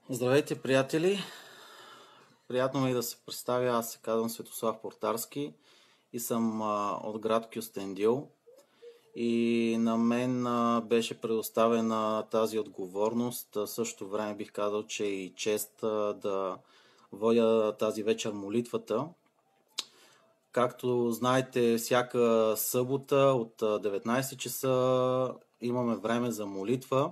Здравейте, приятели! Приятно ми е да се представя. Аз се казвам Светослав Портарски и съм от град Кюстендил. И на мен беше предоставена тази отговорност. В същото време бих казал, че е и чест да водя тази вечер молитвата. Както знаете, всяка събота от 19 часа имаме време за молитва.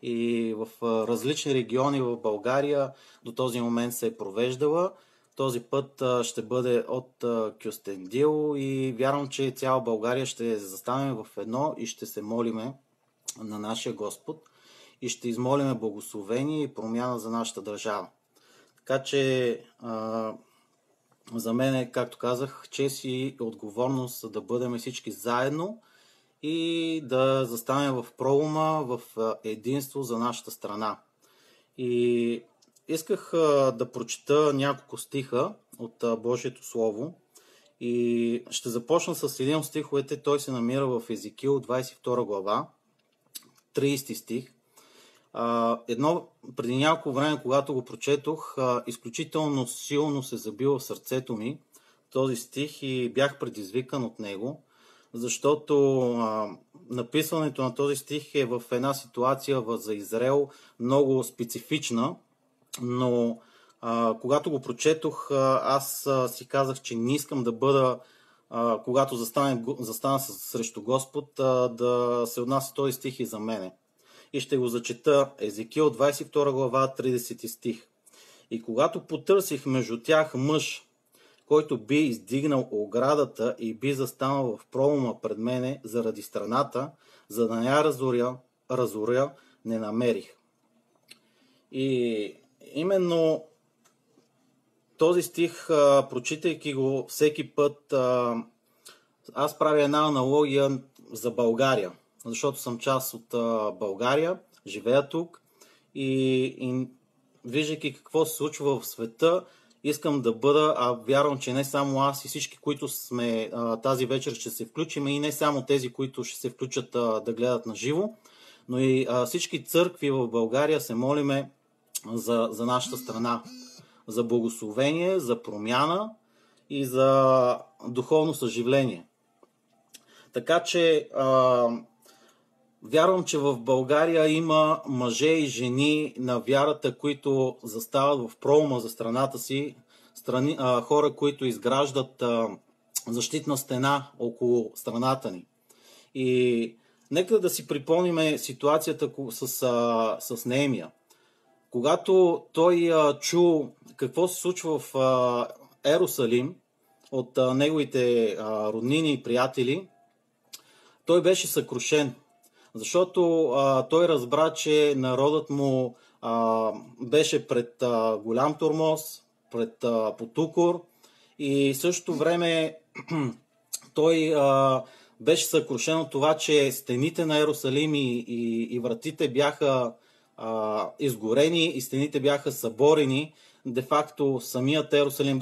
И в различни региони в България до този момент се е провеждала. Този път ще бъде от Кюстендил и вярвам, че цяла България ще застанем в едно и ще се молиме на нашия Господ и ще измолиме благословение и промяна за нашата държава. Така че за мен е, както казах, чест и отговорност да бъдем всички заедно и да застанем в пролома, в единство за нашата страна. И исках да прочета няколко стиха от Божието Слово и ще започна с един от стиховете. Той се намира в Езекил 22 глава, 30 стих. Преди няколко време, когато го прочетох, изключително силно се забил в сърцето ми този стих и бях предизвикан от него, защото написването на този стих е в една ситуация за Израел много специфична, но когато го прочетох, аз си казах, че не искам да бъда, когато застана срещу Господ, да се отнася този стих и за мене. И ще го зачета. Езекил 22 глава, 30 стих. И когато потърсих между тях мъж, който би издигнал оградата и би застанал в пролома пред мене заради страната, за да не я разоря, не намерих. И именно този стих, прочитайки го всеки път, аз правя една аналогия за България, защото съм част от България, живея тук и виждайки какво се случва в света, искам да бъда, вярвам, че не само аз и всички, които сме тази вечер ще се включим, и не само тези, които ще се включат да гледат на живо, но и всички църкви в България се молиме за нашата страна, за благословение, за промяна и за духовно съживление. Така че вярвам, че в България има мъже и жени на вярата, които застават в пролома за страната си, хора, които изграждат защитна стена около страната ни. И нека да си припомним ситуацията с Неемия. Когато той чу какво се случва в Ерусалим от неговите роднини и приятели, той беше съкрушен. Защото той разбра, че народът му беше пред голям тормоз, пред потукор и в същото време той беше съкрушен от това, че стените на Ерусалим и вратите бяха изгорени и стените бяха съборени. Де-факто самият Ерусалим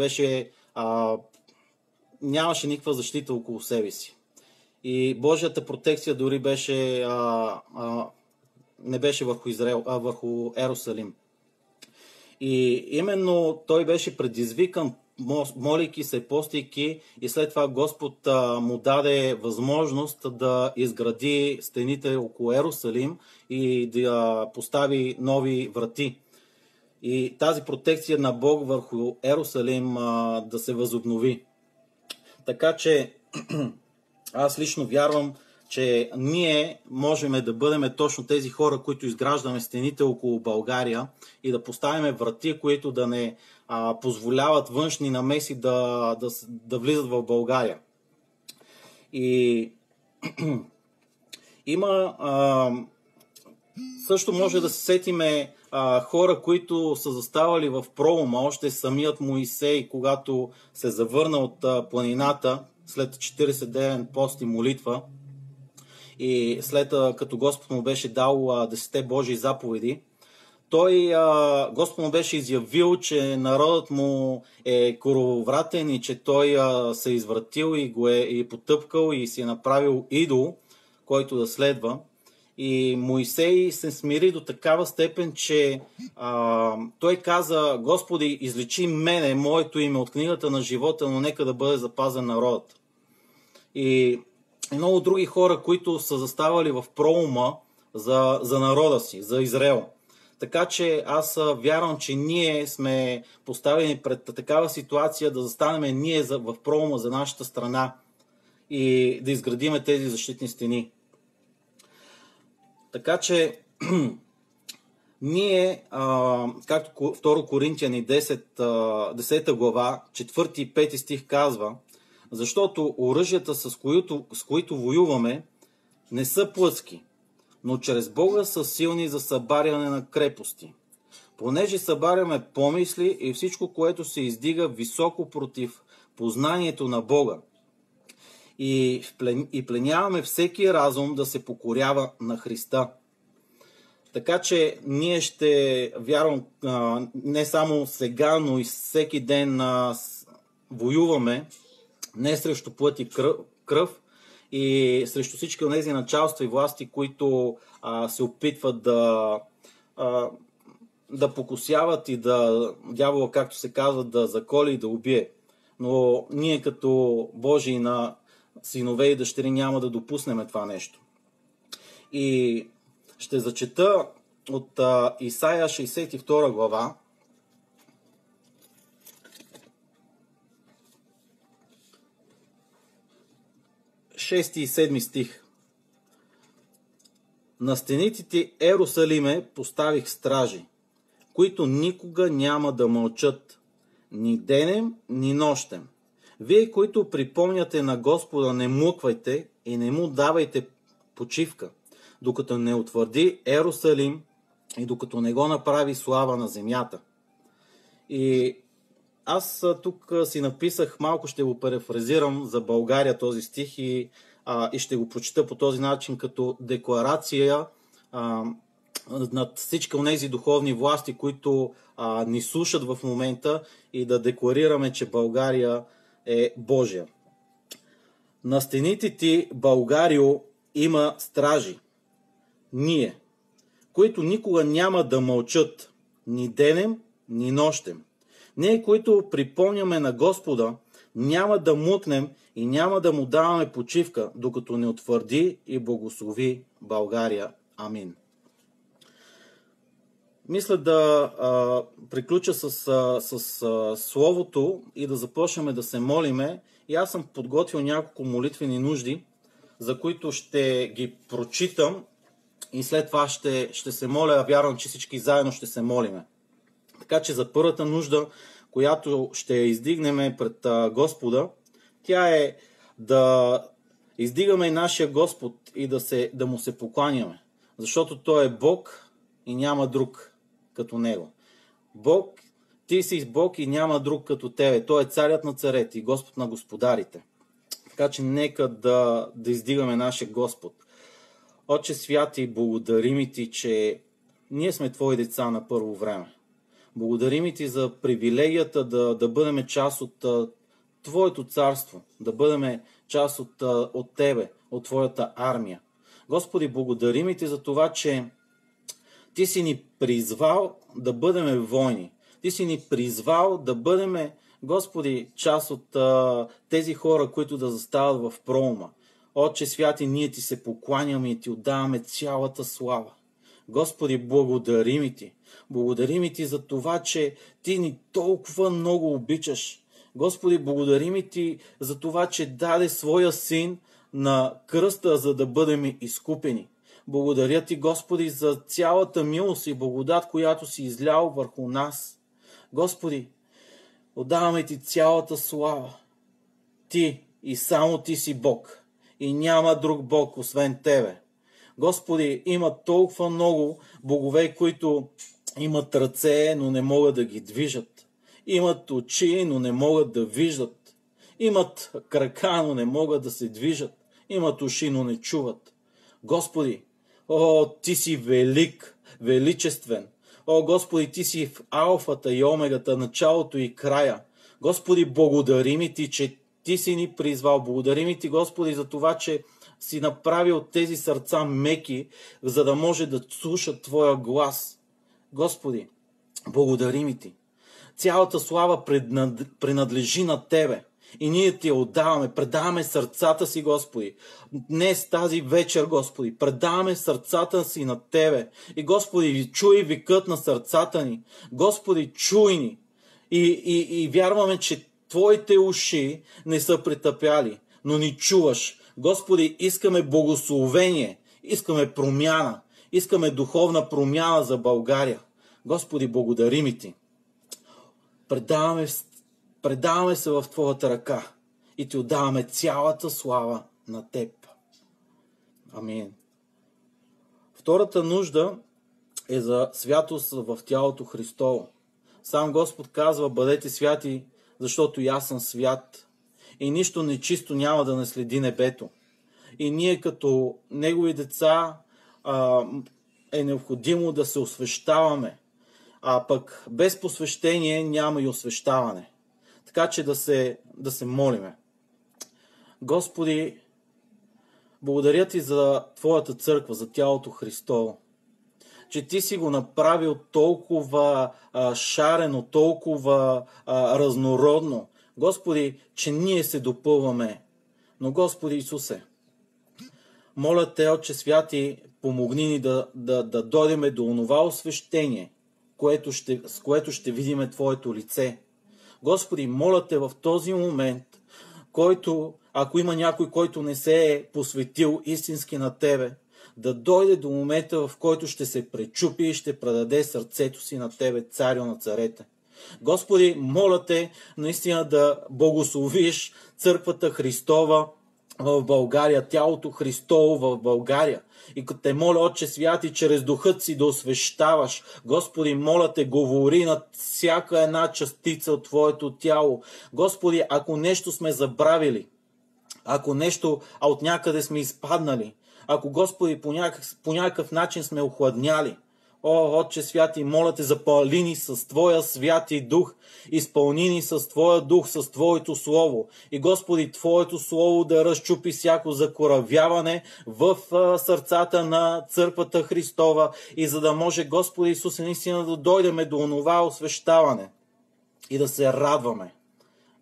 нямаше никаква защита около себе си. И Божията протекция дори не беше върху Израел, а върху Ерусалим. И именно той беше предизвикан, молейки се, постейки, и след това Господ му даде възможност да изгради стените около Ерусалим и да постави нови врати. И тази протекция на Бог върху Ерусалим да се възобнови. Така че аз лично вярвам, че ние можем да бъдем точно тези хора, които изграждаме стените около България и да поставим врати, които да не позволяват външни намеси да влизат в България. И има също може да се сетиме хора, които са заставали в пролома, още самият Моисей, когато се завърна от планината след 40-дневен пост и молитва и след като Господ му беше дал 10 Божии заповеди, Господ му беше изявил, че народът му е коровратен и че той се е извратил и го е потъпкал и си е направил идол, който да следва. И Моисей се смири до такава степен, че той каза: Господи, изличи мене, моето име от книгата на живота, но нека да бъде запазен народът. И много други хора, които са заставали в проума за народа си, за Израел. Така че аз вярвам, че ние сме поставени пред такава ситуация да застанем ние в проума за нашата страна и да изградиме тези защитни стени. Така че ние, както 2 Коринтияни 10 глава, 4 и 5 стих казва: защото оръжията, с които воюваме, не са плътски, но чрез Бога са силни за събаряне на крепости. Понеже събаряме помисли и всичко, което се издига високо против познанието на Бога. И пленяваме всеки разум да се покорява на Христа. Така че ние ще, вярвам, не само сега, но и всеки ден воюваме не срещу плът и кръв и срещу всички от тези началства и власти, които се опитват да покусяват и дявола, както се казва, да заколи и да убие. Но ние като Божии на синове и дъщери няма да допуснем това нещо. И ще зачета от Исаия 62 глава. Шести и 7 стих. На стените ти, Ерусалиме, поставих стражи, които никога няма да мълчат, ни денем, ни нощем. Вие, които припомняте на Господа, не млъквайте и не му давайте почивка, докато не утвърди Ерусалим и докато не го направи слава на земята. И аз тук си написах, малко ще го перефразирам за България този стих и ще го прочита по този начин като декларация над всички от тези духовни власти, които ни слушат в момента, и да декларираме, че България е Божия. На стените ти, Българио, има стражи, ние, които никога няма да мълчат, ни денем, ни нощем. Ние, които припомняме на Господа, няма да млъкнем и няма да му даваме почивка, докато не утвърди и благослови България. Амин. Мисля да приключа с Словото и да започнем да се молиме. И аз съм подготвил няколко молитвени нужди, за които ще ги прочитам и след това ще се моля. Вярвам, че всички заедно ще се молиме. Така че за първата нужда, която ще издигнем пред Господа, тя е да издигаме нашия Господ и да му се покланяме. Защото Той е Бог и няма друг като Него. Бог, ти си Бог и няма друг като Тебе. Той е царят на царете и Господ на господарите. Така че нека да издигаме нашия Господ. Отче святи, благодарим Ти, че ние сме Твои деца на първо време. Благодарим Ти за привилегията да бъдем част от Твоето царство, да бъдем част от Тебе, от Твоята армия. Господи, благодарим Ти за това, че Ти си ни призвал да бъдем войни. Ти си ни призвал да бъдем, Господи, част от тези хора, които да застават в проума. Отче святи, ние Ти се покланяме и Ти отдаваме цялата слава. Господи, благодарим Ти. Благодарим Ти за това, че Ти ни толкова много обичаш. Господи, благодарим Ти за това, че даде Своя Син на кръста, за да бъдем изкупени. Благодаря Ти, Господи, за цялата милост и благодат, която си излял върху нас. Господи, отдаваме Ти цялата слава. Ти и само Ти си Бог. И няма друг Бог, освен Тебе. Господи, има толкова много богове, които имат ръце, но не могат да ги движат. Имат очи, но не могат да виждат. Имат крака, но не могат да се движат. Имат уши, но не чуват. Господи, Ти си велик, величествен. Господи, Ти си в алфата и омегата, началото и края. Господи, благодарим Ти, че Ти си ни призвал. Благодарим Ти, Господи, за това, че си направил тези сърца меки, за да може да слушат Твоя глас. Господи, благодарим и Ти. Цялата слава принадлежи на Тебе. И ние Ти отдаваме, предаваме сърцата си, Господи. Днес, тази вечер, Господи, предаваме сърцата си на Тебе. И, Господи, чуй викът на сърцата ни. Господи, чуй ни. И вярваме, че Твоите уши не са притъпяли, но ни чуваш. Господи, искаме благословение, искаме промяна, искаме духовна промяна за Господи, благодарим и Ти. Предаваме се в Твоята ръка и Ти отдаваме цялата слава на Теб. Амин. Втората нужда е за святост в тялото Христово. Сам Господ казва: бъдете святи, защото и аз съм свят. И нищо нечисто няма да наследи небето. И ние като Негови деца е необходимо да се освещаваме. А пък без посвещение няма и освещаване. Така че да се молиме. Господи, благодаря Ти за Твоята църква, за тялото Христово. Че Ти си го направил толкова шарено, толкова разнородно. Господи, че ние се допълваме. Но, Господи Исусе, моля Те, Отче Святи, помогни ни да дойдеме до онова освещение, с което ще видиме Твоето лице. Господи, моля Те в този момент, който, ако има някой, който не се е посветил истински на Тебе, да дойде до момента, в който ще се пречупи и ще предаде сърцето си на Тебе, Царю на царете. Господи, моля Те наистина да благословиш църквата Христова в България, тялото Христово в България. И като Те моля, Отче Святи, чрез Духът Си да освещаваш. Господи, моля Те, говори над всяка една частица от Твоето тяло. Господи, ако нещо сме забравили, ако нещо от някъде сме изпаднали, ако, Господи, по някакъв начин сме охладняли, Отче Святи, моля Те, запали ни с Твоя Святи Дух, изпълни ни с Твоя Дух, с Твоето Слово. И, Господи, Твоето Слово да разчупи всяко закоравяване в сърцата на църквата Христова и за да може, Господи Исусе, наистина да дойдеме до онова освещаване и да се радваме,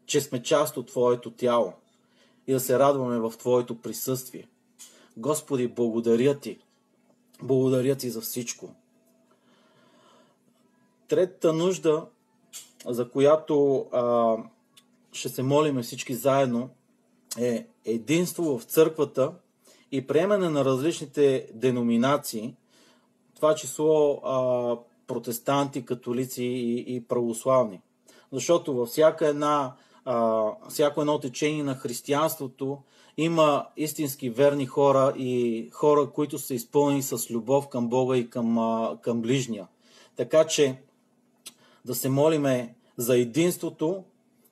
че сме част от Твоето тяло и да се радваме в Твоето присъствие. Господи, благодаря Ти. Благодаря Ти за всичко. Третата нужда, за която ще се молиме всички заедно, е единство в църквата и приемане на различните деноминации, това число протестанти, католици и православни. Защото във всяко едно течение на християнството има истински верни хора и хора, които са изпълнени с любов към Бога и към ближния. Така че да се молиме за единството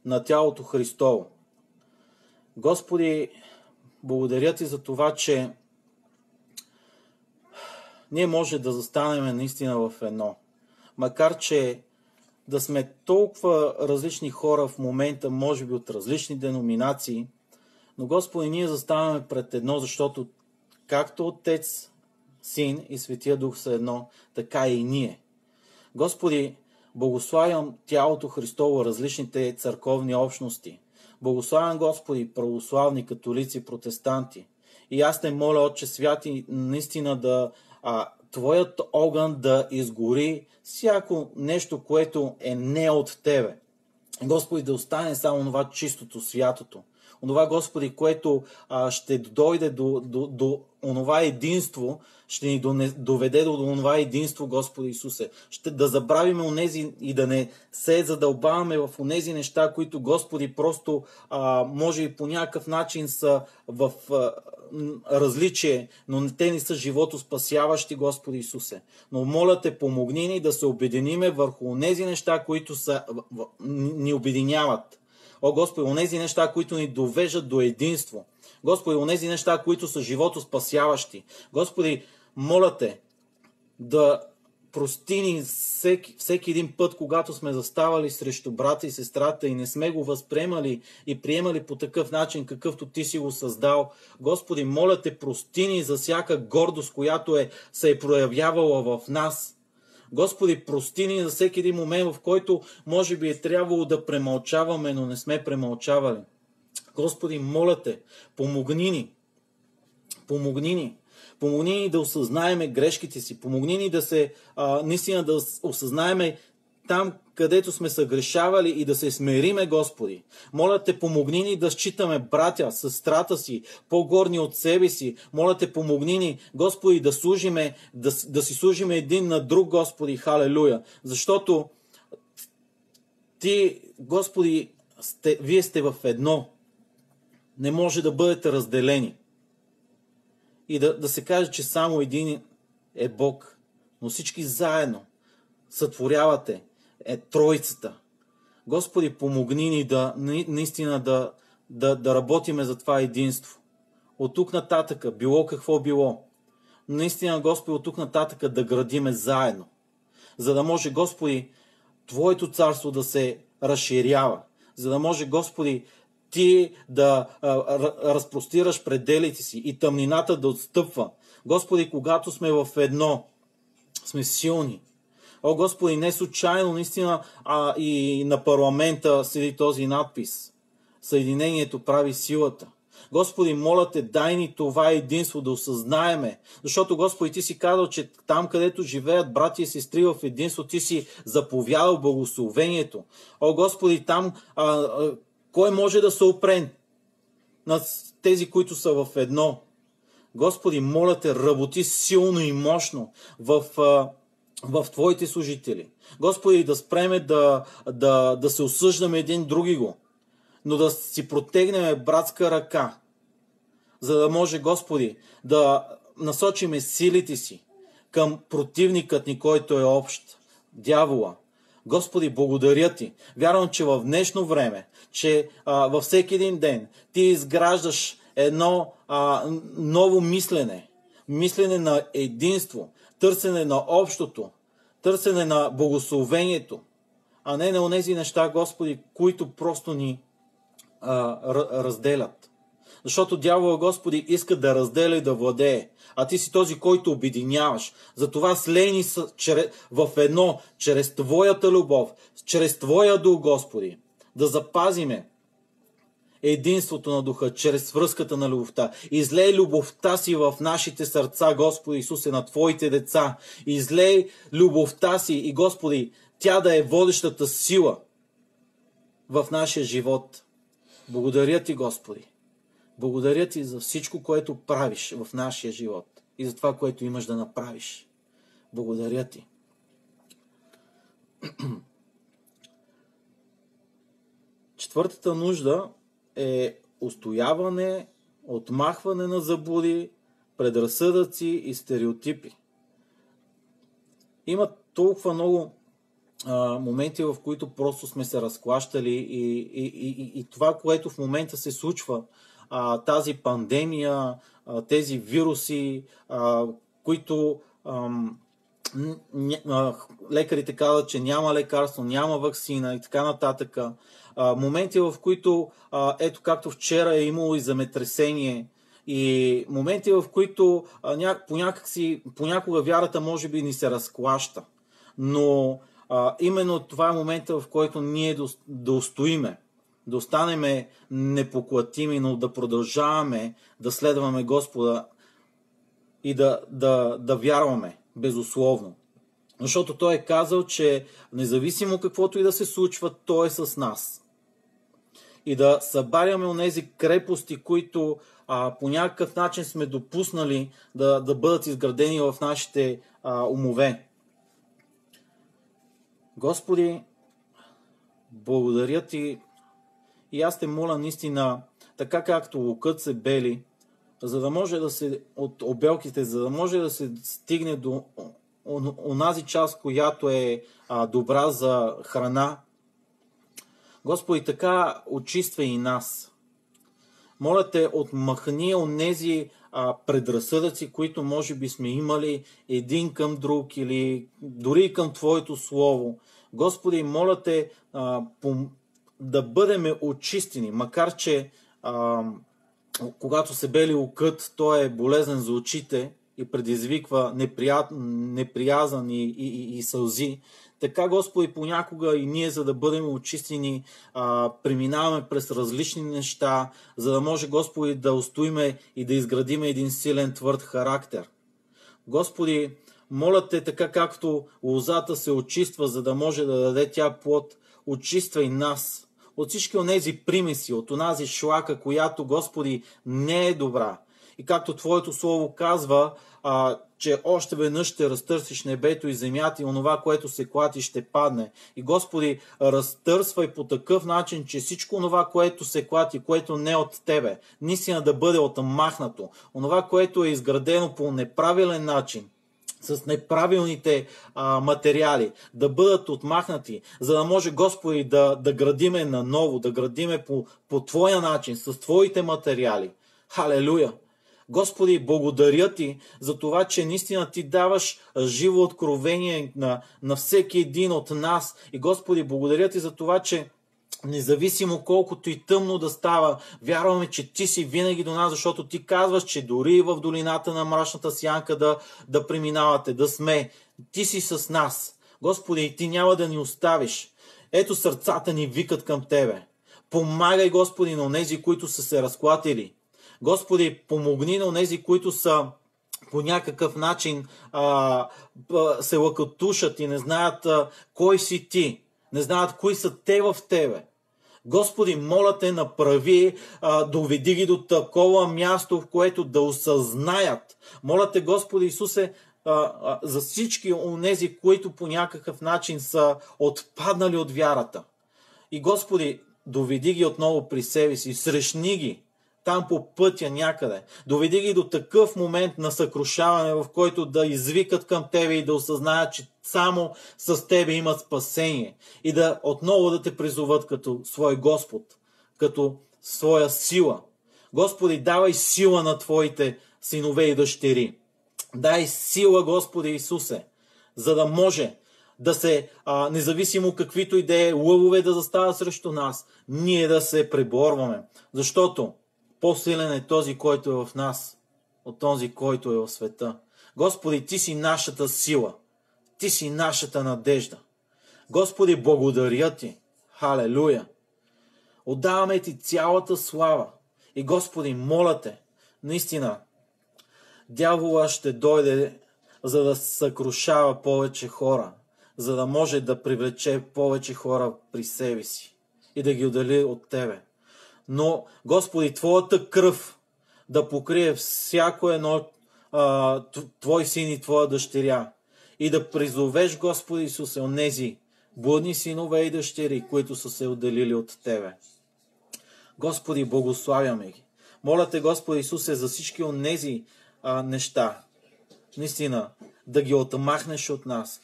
на тялото Христово. Господи, благодаря Ти за това, че ние може да застанем наистина в едно. Макар че да сме толкова различни хора в момента, може би от различни деноминации, но, Господи, ние заставаме пред едно, защото както Отец, Син и Светия Дух са едно, така и ние. Господи, благославям тялото Христово, различните църковни общности. Благославям, Господи, православни, католици, протестанти. И аз Те моля, Отче Святи, наистина Твоят огън да изгори всяко нещо, което е не от Тебе. Господи, да остане само това чистото, святото. Онова, Господи, което ще дойде до онова единство, ще ни доведе до онова единство, Господи Исусе. Ще да забравим онези и да не се задълбаваме в онези неща, които, Господи, просто може и по някакъв начин са в различие, но те не са животоспасяващи, Господи Исусе. Но моля Те, помогни ни да се обединиме върху онези неща, които ни обединяват. Господи, онези неща, които ни довеждат до единство. Господи, онези неща, които са животоспасяващи. Господи, моля Те да прости ни всеки един път, когато сме заставали срещу брата и сестрата и не сме го възприемали и приемали по такъв начин, какъвто Ти си го създал. Господи, моля Те, прости ни за всяка гордост, която се е проявявала в нас. Господи, прости ни за всеки един момент, в който може би е трябвало да премълчаваме, но не сме премълчавали. Господи, моля Те, помогни ни. Помогни ни. Помогни ни да осъзнаеме грешките си. Помогни ни наистина да осъзнаеме там, където сме съгрешавали и да се смириме, Господи. Моля Те, помогни ни да считаме братя, сестрата си, по-горни от себе си. Моля Те, помогни ни, Господи, да си служиме един на друг, Господи, халелуя. Защото Ти, Господи, Вие сте в едно. Не може да бъдете разделени. И да се каже, че само един е Бог, но всички заедно сътворявате Троицата. Господи, помогни ни наистина да работиме за това единство. От тук нататъка, било какво било, наистина, Господи, от тук нататъка да градиме заедно, за да може, Господи, Твоето царство да се разширява, за да може, Господи, Ти да разпростираш пределите си и тъмнината да отстъпва. Господи, когато сме в едно, сме силни. О, Господи, не случайно, наистина, и на парламента седи този надпис. Съединението прави силата. Господи, моля Те, дай ни това единство да осъзнаеме. Защото, Господи, Ти си казал, че там, където живеят братя и сестри в единство, Ти си заповядал благословението. О, Господи, там кой може да се опре на тези, които са в едно? Господи, моля Те, работи силно и мощно в Твоите служители. Господи, да спреме да се осъждаме един други го, но да си протегнем братска ръка, за да може, Господи, да насочиме силите си към противникът ни, който е общ, дявола. Господи, благодаря Ти. Вярвам, че в днешно време, че във всеки един ден Ти изграждаш едно ново мислене на единство, търсене на общото, търсене на благословението, а не на онези неща, Господи, които просто ни разделят. Защото дявола, Господи, иска да разделя и да владее, а Ти си този, който обединяваш. Затова слейни в едно, чрез Твоята любов, чрез Твоя дух, Господи, да запазиме единството на духа, чрез връзката на любовта. Излей любовта си в нашите сърца, Господи Исусе, на Твоите деца. Излей любовта си и, Господи, тя да е водещата сила в нашия живот. Благодаря Ти, Господи. Благодаря Ти за всичко, което правиш в нашия живот и за това, което имаш да направиш. Благодаря Ти. Четвъртата нужда е устояване, отмахване на заблуди, предразсъдъци и стереотипи. Има толкова много моменти, в които просто сме се разклащали и това, което в момента се случва, тази пандемия, тези вируси, които лекарите казват, че няма лекарство, няма ваксина и така нататък. Моменти, в които, ето както вчера е имало и земетресение, и моменти, в които понякога вярата може би ни се разклаща. Но именно това е момента, в който ние да устоиме, да останем непоклатими, но да продължаваме да следваме Господа и да вярваме безусловно. Защото Той е казал, че независимо каквото и да се случва, Той е с нас. И да събаряме онези крепости, които по някакъв начин сме допуснали да бъдат изградени в нашите умове. Господи, благодаря Ти и аз Те моля наистина, така както лукът се бели, за да може да се от обелките, за да може да се стигне до онази част, която е добра за храна. Господи, така очиствай и нас. Моля Те, отмахни онези предразсъдъци, които може би сме имали един към друг или дори към Твоето Слово. Господи, моля Те да бъдем очистени, макар че когато се бели укът, той е болезнен за очите и предизвиква неприязън и сълзи. Така, Господи, понякога и ние, за да бъдем очистени, преминаваме през различни неща, за да може, Господи, да устоиме и да изградиме един силен, твърд характер. Господи, моля Те, така както лозата се очиства, за да може да даде тя плод, очиствай нас от всички онези примеси, от онази шлака, която, Господи, не е добра. И както Твоето Слово казва, че още веднъж ще разтърсиш небето и земята и онова, което се клати, ще падне. И, Господи, разтърсвай по такъв начин, че всичко онова, което се клати, което не е от Тебе, наистина да бъде отмахнато. Онова, което е изградено по неправилен начин, с неправилните материали, да бъдат отмахнати, за да може, Господи, да градиме наново, да градиме по Твоя начин, с Твоите материали. Халелуя! Господи, благодаря Ти за това, че наистина Ти даваш живо откровение на всеки един от нас. И, Господи, благодаря Ти за това, че независимо колкото и тъмно да става, вярваме, че Ти си винаги до нас, защото Ти казваш, че дори в долината на мрачната сянка да преминавате, да сме. Ти си с нас. Господи, Ти няма да ни оставиш. Ето, сърцата ни викат към Тебе. Помагай, Господи, на онези, които са се разклатили. Господи, помогни на онези, които са по някакъв начин се лъкотушат и не знаят кой си Ти. Не знаят кои са те в Тебе. Господи, моля Те, направи, доведи ги до такова място, в което да осъзнаят. Моля Те, Господи Исусе, за всички онези, които по някакъв начин са отпаднали от вярата. И, Господи, доведи ги отново при себе си, срещни ги там по пътя някъде. Доведи ги до такъв момент на съкрушаване, в който да извикат към Тебе и да осъзнаят, че само с Тебе имат спасение. И да отново да Те призоват като свой Господ, като своя сила. Господи, давай сила на Твоите синове и дъщери. Дай сила, Господи Исусе, за да може да се, независимо каквито идеи, лъвове да застават срещу нас, ние да се преборваме. Защото по-силен е този, който е в нас, от този, който е в света. Господи, Ти си нашата сила. Ти си нашата надежда. Господи, благодаря Ти. Халелуя! Отдаваме Ти цялата слава. И, Господи, моля Те, наистина, дявола ще дойде, за да съкрушава повече хора, за да може да привлече повече хора при себе си и да ги отдели от Тебе. Но, Господи, Твоята кръв да покрие всяко едно Твой син и Твоя дъщеря и да призовеш, Господи Исусе, онези блудни синове и дъщери, които са се отделили от Тебе. Господи, благославяме ги. Моля Те, Господи Исусе, за всички онези неща, наистина, да ги отмахнеш от нас.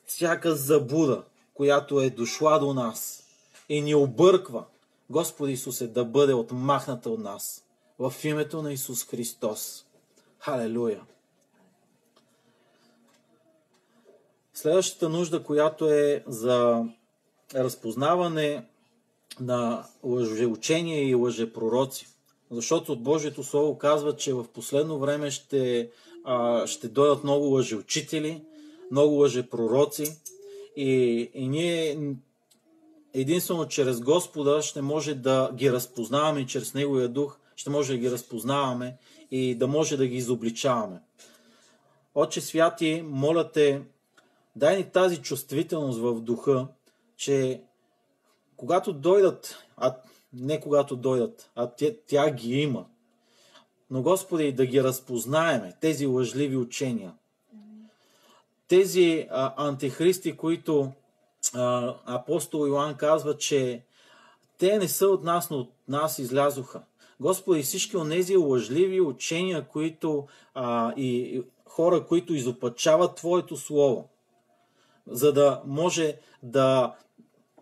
Всяка заблуда, която е дошла до нас и ни обърква, Господи Исусе, да бъде отмахната от нас. В името на Исус Христос. Халелуя! Следващата нужда, която е за разпознаване на лъжеучения и лъжепророци. Защото от Божието Слово казва, че в последно време ще дойдат много лъжеучители, много лъжепророци и ние единствено чрез Господа ще може да ги разпознаваме, чрез Неговия дух ще може да ги разпознаваме и да може да ги изобличаваме. Отче Святи, моля Те, дай ни тази чувствителност в духа, че когато дойдат, не когато дойдат, тя ги има. Но, Господи, да ги разпознаеме, тези лъжливи учения. Тези антихристи, които апостол Йоан казва, че те не са от нас, но от нас излязоха. Господи, всички онези лъжливи учения, и хора, които изопачават Твоето Слово, за да може да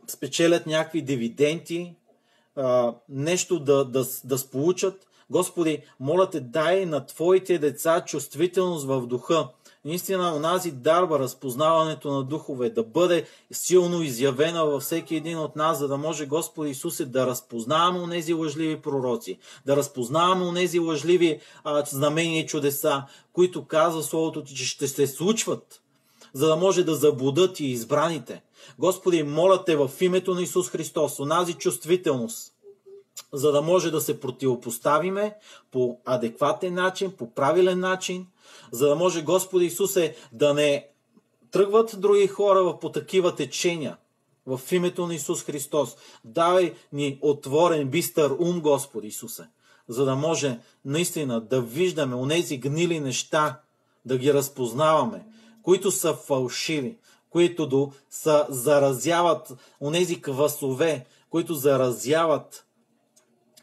спечелят някакви дивиденти, нещо да сполучат. Господи, моля те, дай на Твоите деца чувствителност в духа. Наистина, онази дарба, разпознаването на духове, да бъде силно изявена във всеки един от нас, за да може, Господи Исусе, да разпознаваме онези лъжливи пророци, да разпознаваме онези лъжливи знамения и чудеса, които казва Словото Ти, че ще се случват, за да може да заблудат и избраните. Господи, моля те в името на Исус Христос, онази чувствителност, за да може да се противопоставиме по адекватен начин, по правилен начин, за да може, Господи Исусе, да не тръгват други хора по такива течения. В името на Исус Христос. Давай ни отворен, бистър ум, Господи Исусе, за да може наистина да виждаме онези гнили неща, да ги разпознаваме, които са фалшиви, които заразяват онези квасове, които заразяват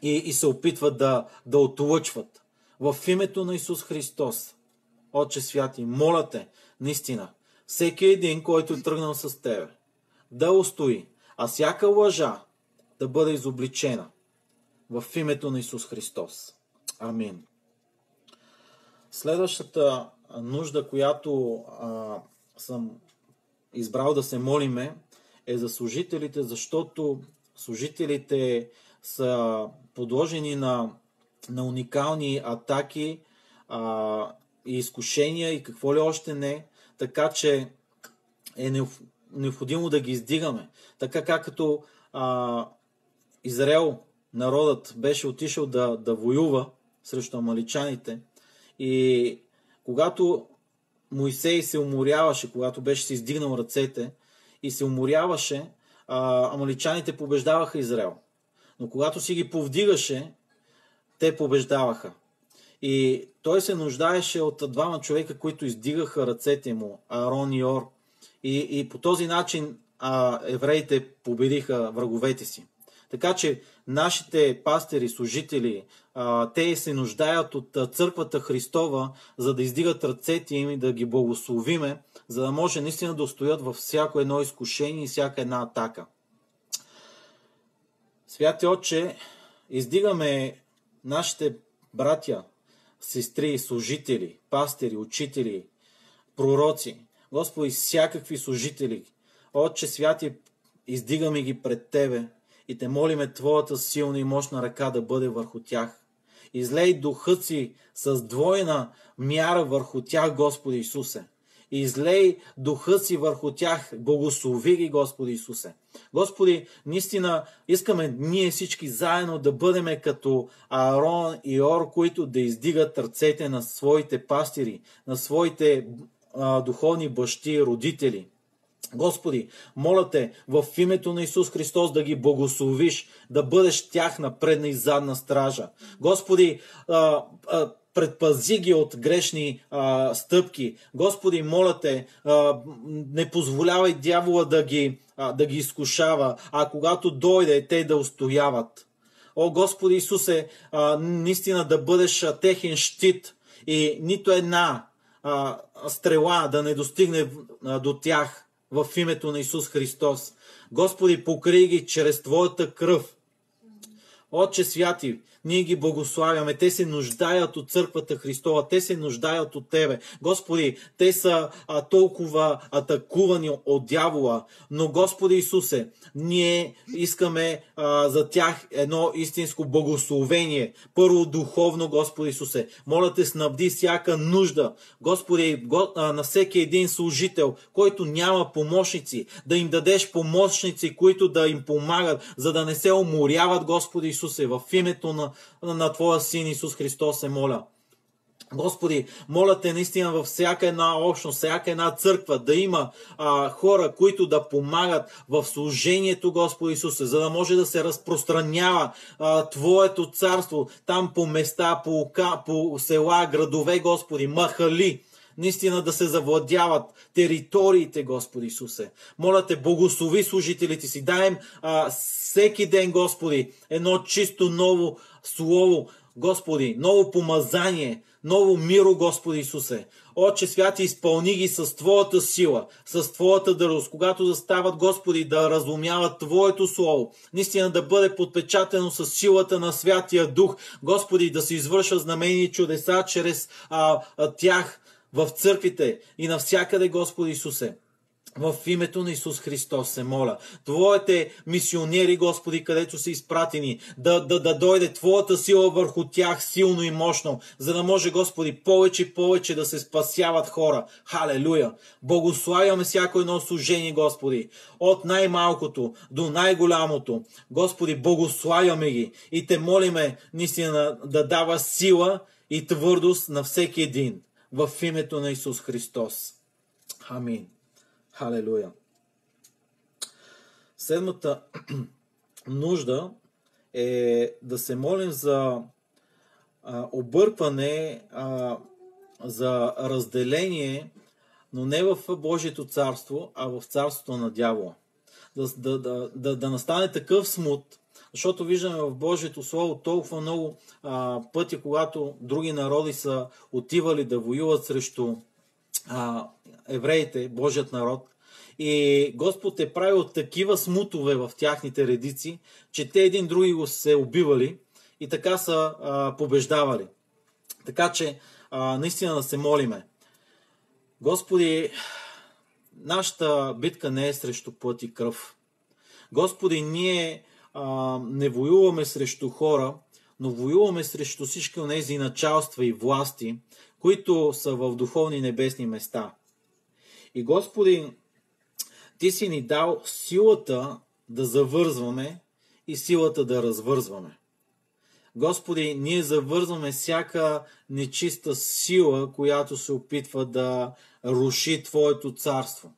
и се опитват да отлъчват. В името на Исус Христос, Отче святи, моля те, наистина, всеки един, който е тръгнал с тебе, да устои, а всяка лъжа да бъде изобличена в името на Исус Христос. Амин. Следващата нужда, която съм избрал да се молиме, е за служителите, защото служителите са подложени на уникални атаки и изкушения и какво ли още не, така че е необходимо да ги издигаме. Така както Израел, народът, беше отишъл да воюва срещу амаличаните и когато Моисей се уморяваше, когато беше се издигнал ръцете и се уморяваше, амаличаните побеждаваха Израел. Но когато си ги повдигаше, те побеждаваха. И той се нуждаеше от двама човека, които издигаха ръцете му, Аарон и Ор. И по този начин евреите победиха враговете си. Така че нашите пастири, служители, те се нуждаят от църквата Христова, за да издигат ръцете им и да ги благословиме, за да може наистина да устоят във всяко едно изкушение и всяка една атака. Святи Отче, издигаме нашите братя, сестри, служители, пастири, учители, пророци, Господи, всякакви служители. Отче святи, издигаме ги пред Тебе и Те молиме Твоята силна и мощна ръка да бъде върху тях. Излей духът си с двойна мяра върху тях, Господи Исусе. Излей духа си върху тях, благослови ги, Господи Исусе. Господи, наистина искаме ние всички заедно да бъдем като Аарон и Ор, които да издигат ръцете на своите пастири, на своите духовни бащи, родители. Господи, моля Те в името на Исус Христос да ги благословиш, да бъдеш тяхна предна и задна стража. Господи, предпази ги от грешни стъпки. Господи, моля Те, не позволявай дявола да ги изкушава, а когато дойде, те да устояват. О, Господи Исусе, наистина да бъдеш техен щит и нито една стрела да не достигне до тях в името на Исус Христос. Господи, покрий ги чрез Твоята кръв. Отче святи, ние ги благославяме. Те се нуждаят от църквата Христова. Те се нуждаят от Тебе. Господи, те са толкова атакувани от дявола. Но, Господи Исусе, ние искаме за тях едно истинско благословение. Първо духовно, Господи Исусе. Моля Те, снабди всяка нужда. Господи, на всеки един служител, който няма помощници, да им дадеш помощници, които да им помагат, за да не се уморяват, Господи Исусе, в името на Твоя Син Исус Христос се моля. Господи, моля Те наистина във всяка една общност, всяка една църква да има хора, които да помагат в служението, Господи Исусе, за да може да се разпространява Твоето царство там по места, по села, градове, Господи, махали. Наистина да се завладяват териториите, Господи Исусе. Моля Те, благослови служителите си. Дай им всеки ден, Господи, едно чисто ново слово Господи, ново помазание, ново миро, Господи Исусе. Отче святи, изпълни ги с Твоята сила, с Твоята дързост, когато застават, Господи, да разумяват Твоето Слово, наистина да бъде подпечатано с силата на Святия Дух, Господи, да се извършва знамени и чудеса чрез тях в църквите и навсякъде, Господи Исусе. В името на Исус Христос се моля. Твоите мисионери, Господи, където са изпратени, да дойде Твоята сила върху тях силно и мощно, за да може, Господи, повече и повече да се спасяват хора. Халелуя! Благославяме всяко едно служение, Господи, от най-малкото до най-голямото. Господи, благославяме ги и Те молиме наистина да дава сила и твърдост на всеки един. В името на Исус Христос. Амин. Халелуя. Седмата нужда е да се молим за объркване, за разделение, но не в Божието царство, а в царството на дявола. Да настане такъв смут, защото виждаме в Божието Слово толкова много пъти, когато други народи са отивали да воюват срещу евреите, Божият народ, и Господ е правил такива смутове в тяхните редици, че те един други го се убивали и така са побеждавали. Така че наистина да се молиме. Господи, нашата битка не е срещу плът и кръв. Господи, ние не воюваме срещу хора, но воюваме срещу всички онези началства и власти, които са в духовни небесни места. И Господи, Ти си ни дал силата да завързваме и силата да развързваме. Господи, ние завързваме всяка нечиста сила, която се опитва да руши Твоето царство.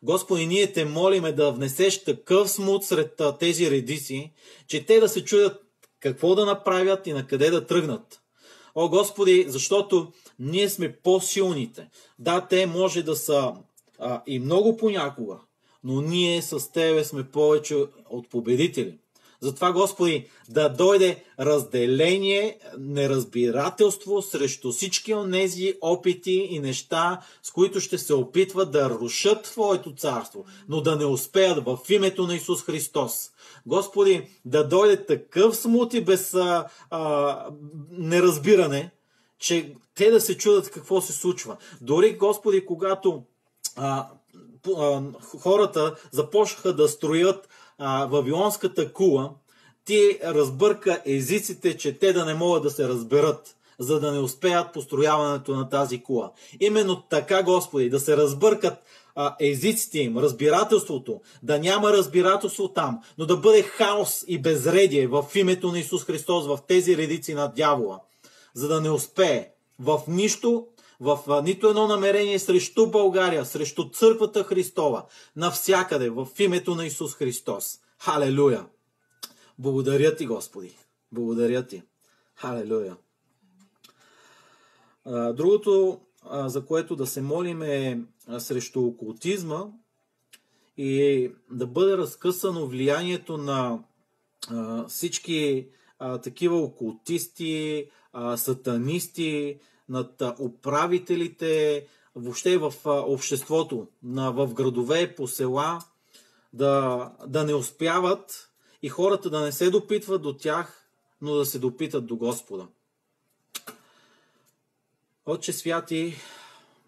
Господи, ние Те молиме да внесеш такъв смут сред тези редици, че те да се чудят какво да направят и на къде да тръгнат. О, Господи, защото ние сме по-силните. Да, те може да са и много понякога, но ние с Тебе сме повече от победители. Затова, Господи, да дойде разделение, неразбирателство срещу всички онези опити и неща, с които ще се опитват да рушат Твоето царство, но да не успеят в името на Исус Христос. Господи, да дойде такъв смут и без неразбиране, че те да се чудят какво се случва. Дори, Господи, когато хората започнаха да строят Вавилонската кула, Ти разбърка езиците, че те да не могат да се разберат, за да не успеят построяването на тази кула. Именно така, Господи, да се разбъркат езиците им, разбирателството, да няма разбирателство там, но да бъде хаос и безредие в името на Исус Христос в тези редици на дявола, за да не успее в нищо, в нито едно намерение срещу България, срещу Църквата Христова, навсякъде, в името на Исус Христос. Халелуя! Благодаря Ти, Господи! Благодаря Ти! Халелуя! Другото, за което да се молим, е срещу окултизма и да бъде разкъсано влиянието на всички такива окултисти, сатанисти, над управителите, въобще в обществото, в градове, по села, да не успяват и хората да не се допитват до тях, но да се допитат до Господа. Отче святи,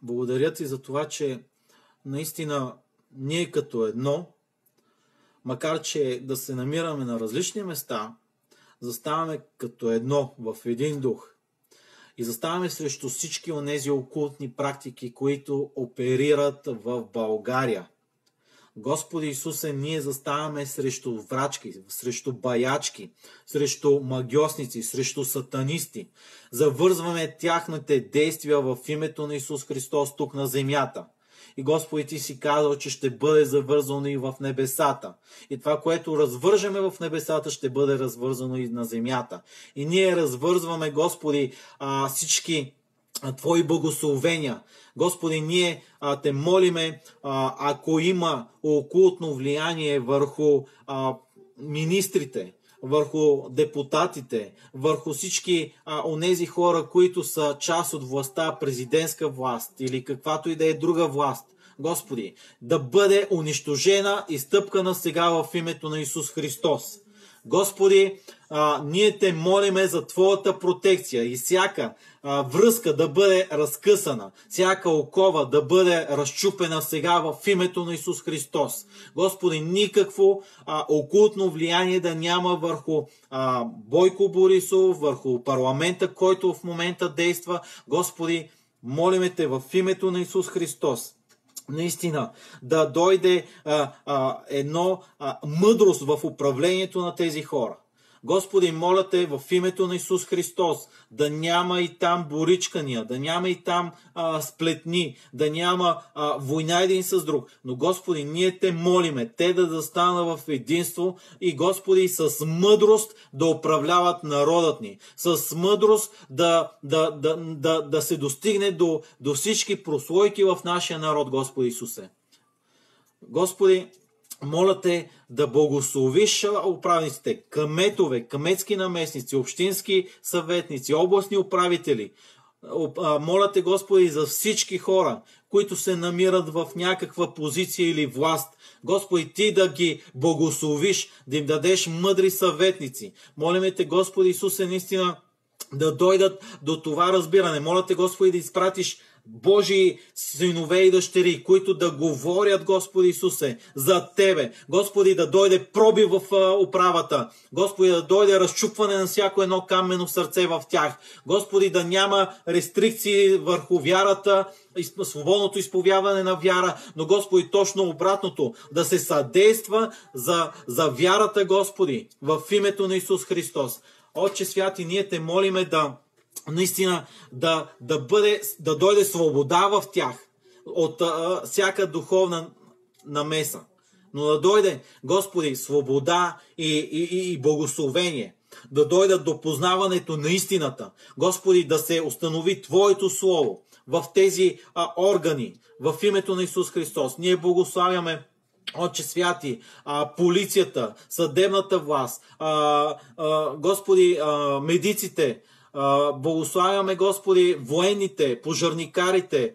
благодаря Ти за това, че наистина ние като едно, макар че да се намираме на различни места, заставаме като едно в един дух. И заставаме срещу всички онези окултни практики, които оперират в България. Господи Исусе, ние заставаме срещу врачки, срещу баячки, срещу магьосници, срещу сатанисти. Завързваме тяхните действия в името на Исус Христос тук на земята. И Господи, Ти си казал, че ще бъде завързано и в небесата. И това, което развържеме в небесата, ще бъде развързано и на земята. И ние развързваме, Господи, всички Твои благословения. Господи, ние Те молиме, ако има окултно влияние върху министрите, върху депутатите, върху всички онези хора, които са част от властта, президентска власт или каквато и да е друга власт. Господи, да бъде унищожена и стъпкана сега в името на Исус Христос. Господи, ние те молиме за Твоята протекция и всяка връзка да бъде разкъсана, всяка окова да бъде разчупена сега в името на Исус Христос. Господи, никакво окултно влияние да няма върху Бойко Борисов, върху парламента, който в момента действа. Господи, молиме те в името на Исус Христос. Наистина, да дойде мъдрост в управлението на тези хора. Господи, моля те в името на Исус Христос да няма и там боричкания, да няма и там сплетни, да няма война един с друг. Но Господи, ние те молиме, те да застана в единство и Господи с мъдрост да управляват народът ни. С мъдрост да се достигне до всички прослойки в нашия народ, Господи Исусе. Господи, моля те да благословиш управниците, кметове, кметски наместници, общински съветници, областни управители. Моля те, Господи, за всички хора, които се намират в някаква позиция или власт. Господи, ти да ги благословиш, да им дадеш мъдри съветници. Молиме те, Господи Исусе, наистина да дойдат до това разбиране. Моля те, Господи, да изпратиш Божии синове и дъщери, които да говорят, Господи Исусе, за Тебе. Господи, да дойде пробив в управата. Господи, да дойде разчупване на всяко едно каменно сърце в тях. Господи, да няма рестрикции върху вярата, свободното изповядване на вяра, но Господи, точно обратното, да се съдейства за вярата, Господи, в името на Исус Христос. Отче святи, ние те молиме наистина да дойде свобода в тях от всяка духовна намеса. Но да дойде, Господи, свобода и благословение. Да дойдат до познаването на истината. Господи, да се установи Твоето Слово в тези органи, в името на Исус Христос. Ние благославяме, Отче святи, полицията, съдебната власт, Господи, медиците, благославяме, Господи, военните, пожарникарите,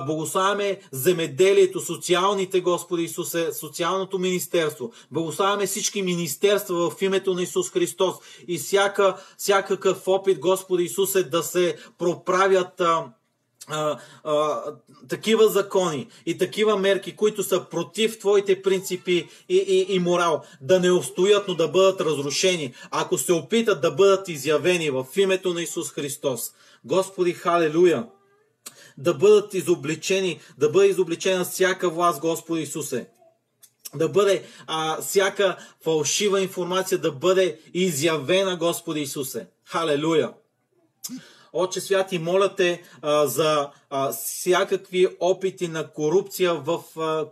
благославяме земеделието, социалните, Господи Исусе, социалното министерство, благославяме всички министерства в името на Исус Христос и всякакъв опит, Господи Исусе, да се проправят такива закони и такива мерки, които са против Твоите принципи и морал, да не устоят, но да бъдат разрушени, ако се опитат да бъдат изявени в името на Исус Христос. Господи, халелуя! Да бъдат изобличени, да бъде изобличена всяка власт, Господи Исусе. Да бъде всяка фалшива информация да бъде изявена, Господи Исусе. Халелуя! Отче святи, моля те за всякакви опити на корупция в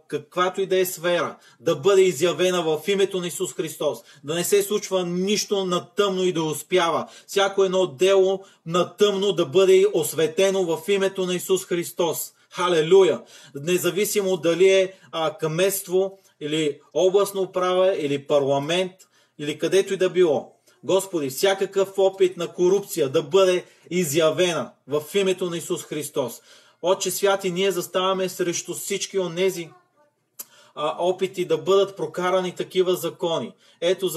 каквато и да е сфера, да бъде изявена в името на Исус Христос. Да не се случва нищо на тъмно и да успява. Всяко едно дело на тъмно да бъде осветено в името на Исус Христос. Халелуя! Независимо дали е кметство или областна управа или парламент или където и да било. Господи, всякакъв опит на корупция да бъде изявена в името на Исус Христос. Отче святи, ние заставаме срещу всички онези опити да бъдат прокарани такива закони. Ето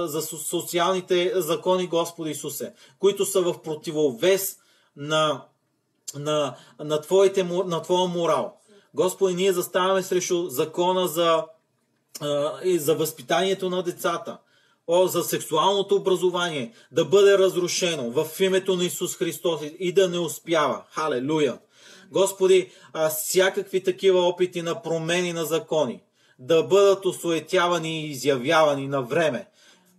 за социалните закони, Господи Исусе, които са в противовес на Твоя морал. Господи, ние заставаме срещу закона за възпитанието на децата. За сексуалното образование да бъде разрушено в името на Исус Христос и да не успява. Халелуя! Господи, всякакви такива опити на промени на закони да бъдат осуетявани и изявявани на време.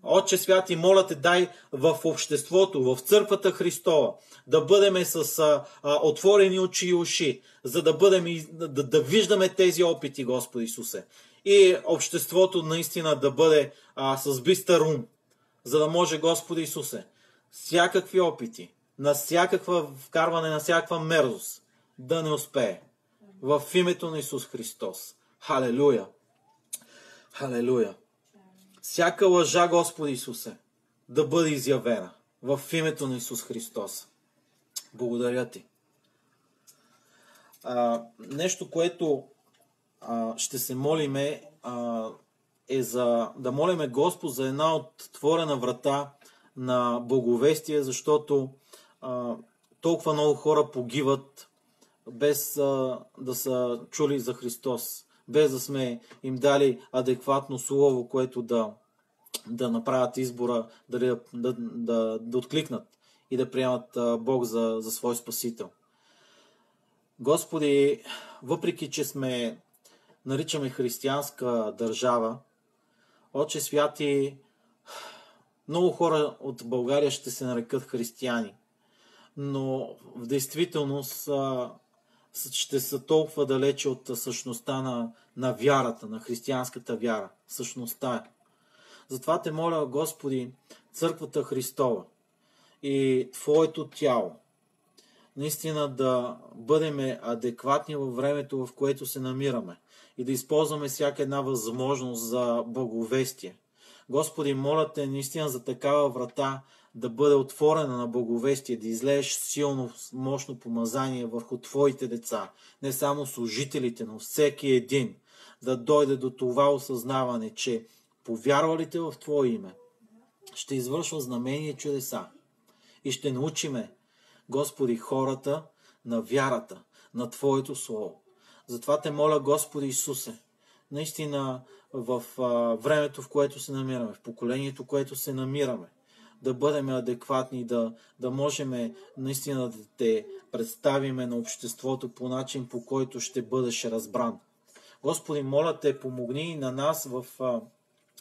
Отче святи, моля те, дай в обществото, в църквата Христова, да бъдем с отворени очи и уши, за да виждаме тези опити, Господи Исусе. И обществото наистина да бъде с бистър ум, за да може, Господи Исусе, всякакви опити, на всякаква вкарване на всякаква мерзост да не успее. В името на Исус Христос. Халелуя! Халелуя! Всяка лъжа, Господи Исусе, да бъде изявена в името на Исус Христос. Благодаря ти. Нещо, което ще се молиме, е да молиме Господ за една отворена врата на благовестие, защото толкова много хора погиват без да са чули за Христос, без да сме им дали адекватно слово, което да направят избора, да откликнат и да приемат Бог за свой Спасител. Господи, въпреки че наричаме християнска държава, Отче святи, много хора от България ще се нарекат християни, но в действителност ще са толкова далече от същността на вярата, на християнската вяра. Същността е. Затова те моля, Господи, Църквата Христова и Твоето тяло, наистина да бъдем адекватни във времето, в което се намираме и да използваме всяка една възможност за благовестие. Господи, моля те наистина за такава врата да бъде отворена на благовестие, да излееш силно, мощно помазание върху Твоите деца, не само служителите, но всеки един, да дойде до това осъзнаване, че повярвалите в Твое име ще извършва знамения и чудеса и ще научиме, Господи, хората на вярата, на Твоето Слово. Затова те моля, Господи Исусе, наистина в времето, в което се намираме, в поколението, в което се намираме, да бъдем адекватни, да можем наистина да те представиме на обществото по начин, по който ще бъдеш разбран. Господи, моля те, помогни на нас,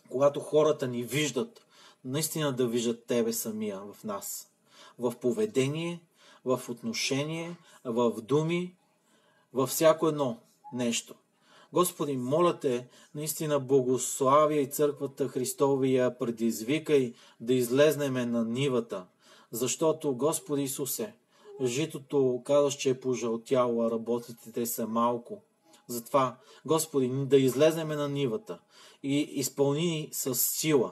когато хората ни виждат, наистина да виждат Тебе самия в нас. В поведение, в отношение, в думи, във всяко едно нещо. Господи, моля те, наистина благославя и Църквата Христова и я предизвикай да излезнеме на нивата. Защото, Господи Исусе, житото казваш, че е пожълтяло, а работите са малко. Затова, Господи, да излезнеме на нивата и изпълни с сила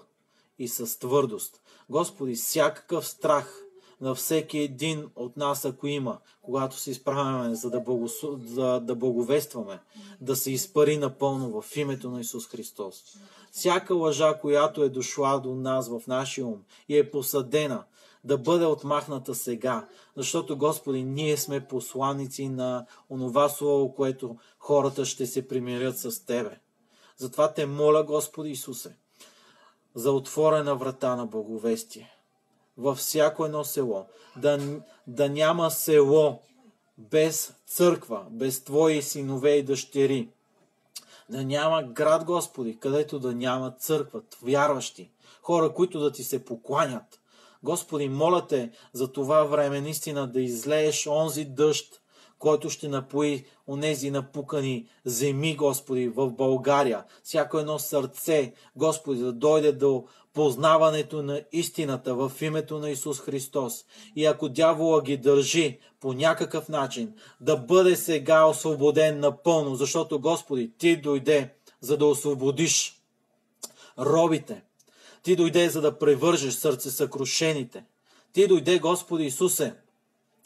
и с твърдост. Господи, всякакъв страх на всеки един от нас, ако има, когато се изправяме, за да благовестваме, да се изпари напълно в името на Исус Христос. Всяка лъжа, която е дошла до нас в нашия ум и е посадена, да бъде отмахната сега, защото, Господи, ние сме посланици на онова слово, което хората ще се примирят с Тебе. Затова те моля, Господи Исусе, за отворена врата на благовестие във всяко едно село. Да няма село без църква, без Твои синове и дъщери. Да няма град, Господи, където да няма църква, вярващи, хора, които да Ти се покланят. Господи, моля Те за това време наистина да излееш онзи дъжд, който ще напои онези напукани земи, Господи, в България. Всяко едно сърце, Господи, да дойде до познаването на истината в името на Исус Христос. И ако дявола ги държи по някакъв начин, да бъде сега освободен напълно, защото, Господи, Ти дойде, за да освободиш робите. Ти дойде, за да превържеш сърцесъкрушените. Ти дойде, Господи Исусе,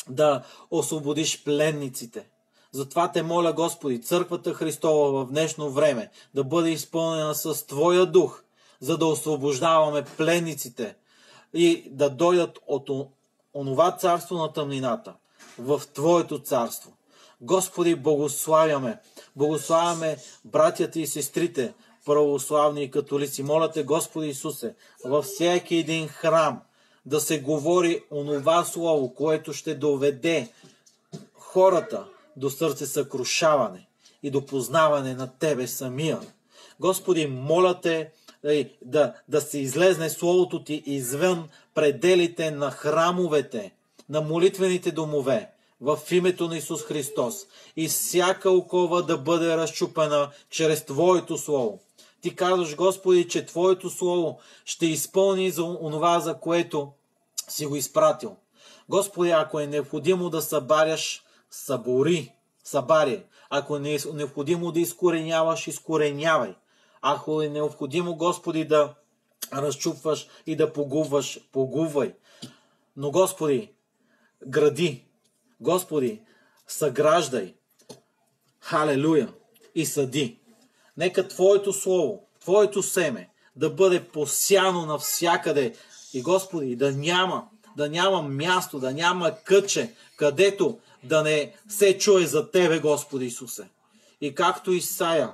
да освободиш пленниците. Затова те моля, Господи, Църквата Христова в днешно време да бъде изпълнена с Твоя дух, за да освобождаваме пленниците и да дойдат от онова царство на тъмнината в Твоето царство. Господи, благославяме братята и сестрите, православни и католици. Моля Те, Господи Исусе, във всеки един храм да се говори онова слово, което ще доведе хората до сърце съкрушаване и до познаване на Тебе самия. Господи, моля Те да се излезне Словото Ти извън пределите на храмовете, на молитвените домове, в името на Исус Христос, и всяка окова да бъде разчупена чрез Твоето Слово. Ти казваш, Господи, че Твоето Слово ще изпълни за онова, за което си го изпратил. Господи, ако е необходимо да събаряш, събари. Ако е необходимо да изкореняваш, изкоренявай. Ако е необходимо, Господи, да разчупваш и да погубваш, погубвай. Но Господи, гради. Господи, съграждай. Халелуя! И съди. Нека Твоето слово, Твоето семе да бъде посяно навсякъде. И Господи, да няма място, да няма кътче, където да не се чуе за Тебе, Господи Исусе. И както Исаия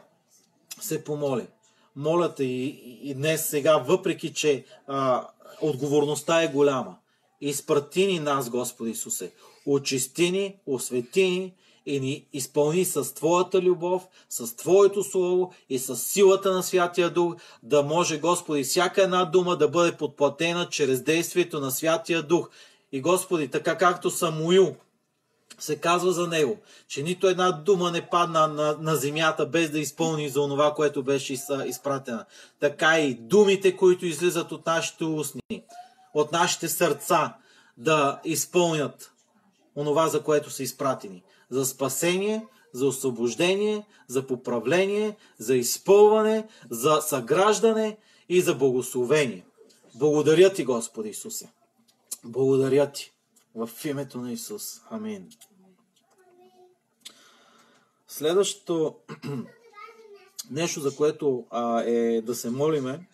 се помоли, моля Те и днес сега, въпреки че отговорността е голяма, изпрати ни нас, Господи Исусе. Очисти ни, освети ни и ни изпълни с Твоята любов, с Твоето Слово и с силата на Святия Дух, да може, Господи, всяка една дума да бъде подплатена чрез действието на Святия Дух. И Господи, така както Самуил се казва за него, че нито една дума не падна на земята без да изпълни за онова, което беше изпратена. Така и думите, които излизат от нашите устни, от нашите сърца, да изпълнят онова, за което са изпратени. За спасение, за освобождение, за поправление, за изпълване, за съграждане и за благословение. Благодаря Ти, Господи Исусе. Благодаря Ти. В името на Исус. Амин. Следващото нещо, за което е да се молиме,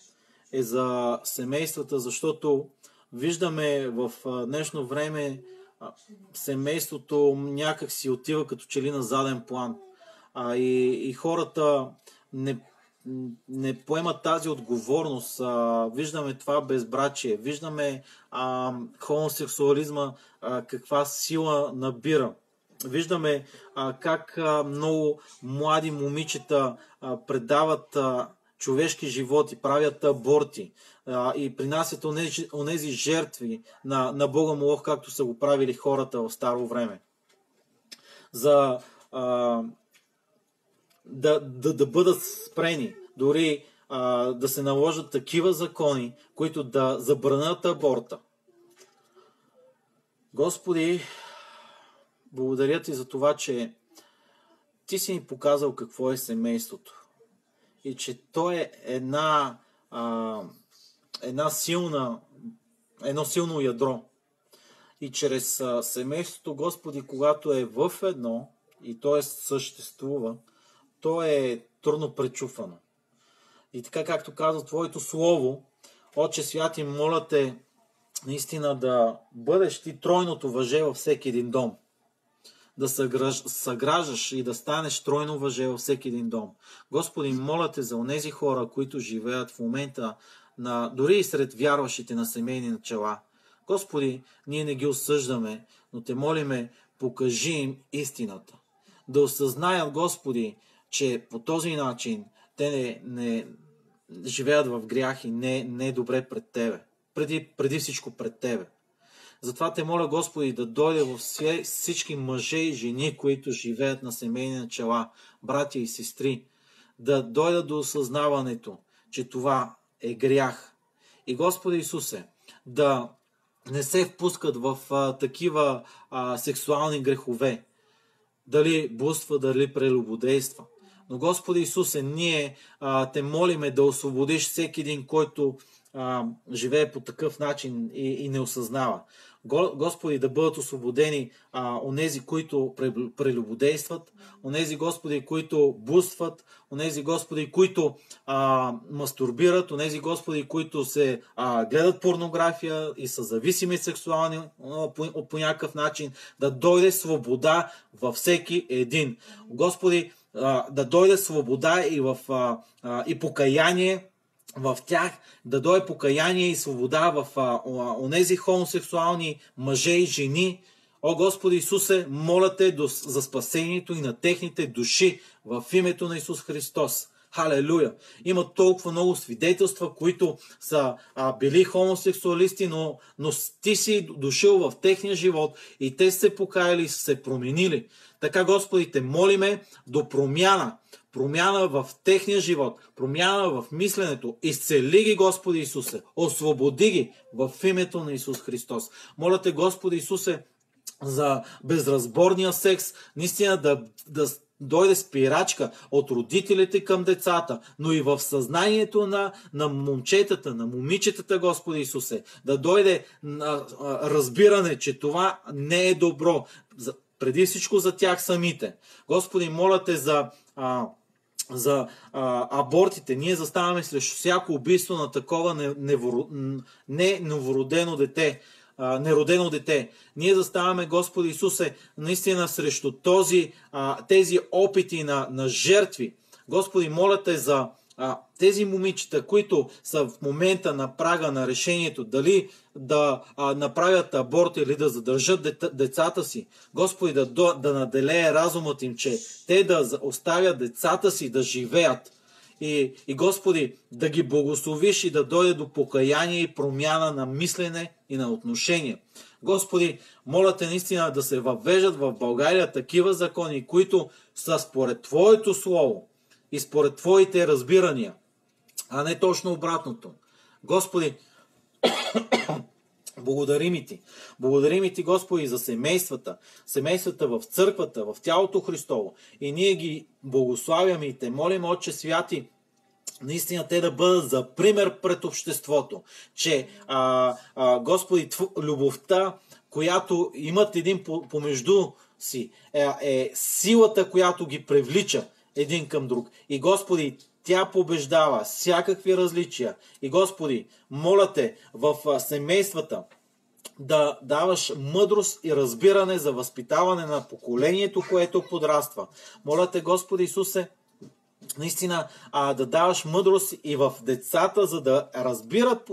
е за семействата, защото виждаме в днешно време семейството някак си отива като че ли на заден план. И хората не поемат тази отговорност. Виждаме това безбрачие, виждаме хомосексуализма каква сила набира. Виждаме как много млади момичета предават човешки животи, правят аборти и принасят онези жертви на Бога Молох, както са го правили хората в старо време. За да бъдат спрени, дори да се наложат такива закони, които да забранят аборта. Господи, благодаря Ти за това, че Ти си ни показал какво е семейството. И че то е едно силно ядро. И чрез семейството, Господи, когато е в едно, и то съществува, то е трудно пречупвано. И така, както казва Твоето Слово, Отче Святи, моля Те наистина да бъдеш Ти тройното въже във всеки един дом. Да съграждаш и да станеш тройно въже във всеки един дом. Господи, моля Те за онези хора, които живеят в момента дори и сред вярващите на семейни начала. Господи, ние не ги осъждаме, но Те молиме, покажи им истината. Да осъзнаят, Господи, че по този начин те не живеят в грях и не е добре пред Тебе. Преди всичко пред Тебе. Затова Те моля, Господи, да дойде във всички мъже и жени, които живеят на семейни начала, братя и сестри, да дойдат до осъзнаването, че това е грях. И Господи Исусе, да не се впускат в такива сексуални грехове, дали блудства, дали прелюбодейства. Но Господи Исусе, ние Те молиме да освободиш всеки един, който живее по такъв начин и не осъзнава. Господи, да бъдат освободени онези, които прелюбодействат, онези, Господи, които блудстват, онези, Господи, които мастурбират, онези, Господи, които се гледат порнография и са зависими сексуални по някакъв начин, да дойде свобода във всеки един. Господи, да дойде свобода и покаяние в тях, да дойде покаяние и свобода в онези хомосексуални мъже и жени. О, Господи Исусе, моля Те за спасението и на техните души в името на Исус Христос. Халелуя! Има толкова много свидетелства, които са били хомосексуалисти, но Ти си дошъл в техния живот и те се покаяли и са се променили. Така, Господи, Те молиме до промяна в техния живот, промяна в мисленето. Изцели ги, Господи Исусе, освободи ги в името на Исус Христос. Моля Те, Господи Исусе, за безразборния секс, наистина дойде спирачка от родителите към децата, но и в съзнанието на момчетата, на момичетата, Господи Исусе, да дойде разбиране, че това не е добро, преди всичко за тях самите. Господи, моля Те за абортите. Ние заставаме срещу всяко убийство на такова новородено дете, неродено дете. Ние заставаме, Господи Исусе, наистина срещу тези опити на жертви. Господи, моля Те за тези момичета, които са в момента на прага на решението дали да направят аборт или да задържат децата си. Господи, да наделее разумът им, че те да оставят децата си да живеят. И Господи, да ги благословиш и да дойде до покаяние и промяна на мислене и на отношение. Господи, моля Те наистина да се въвеждат в България такива закони, които са според Твоето Слово и според Твоите разбирания, а не точно обратното. Господи, благодарим Ти. Благодарим Ти, Господи, за семействата в църквата, в тялото Христово. И ние ги благославяме и Те молим, Отче Святи, наистина те да бъдат за пример пред обществото, че Господи, любовта, която имат един помежду си, е силата, която ги привлича един към друг. И Господи, тя побеждава всякакви различия. И Господи, моля Те в семействата да даваш мъдрост и разбиране за възпитаване на поколението, което подраства. Моля Те, Господи Исусе, наистина да даваш мъдрост и в децата, за да разбират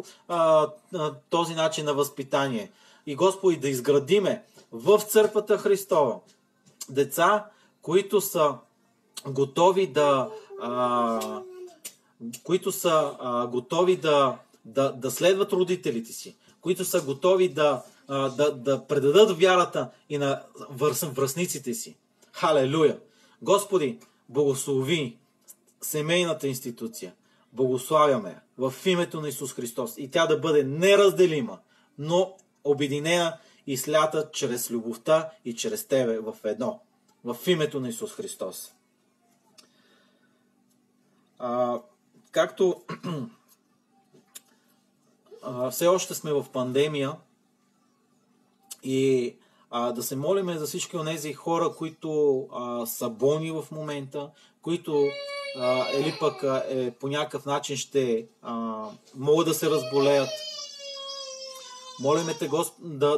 този начин на възпитание. И Господи, да изградиме в църквата Христова деца, които са готови да следват родителите си, които са готови да предадат вярата и на връстниците си. Халелуя! Господи, благослови семейната институция. Благославяме в името на Исус Христос и тя да бъде неразделима, но обединена и слята чрез любовта и чрез Тебе в едно. В името на Исус Христос. Както все още сме в пандемия и да се молиме за всички от тези хора, които са болни в момента, които или пък по някакъв начин ще могат да се разболеят.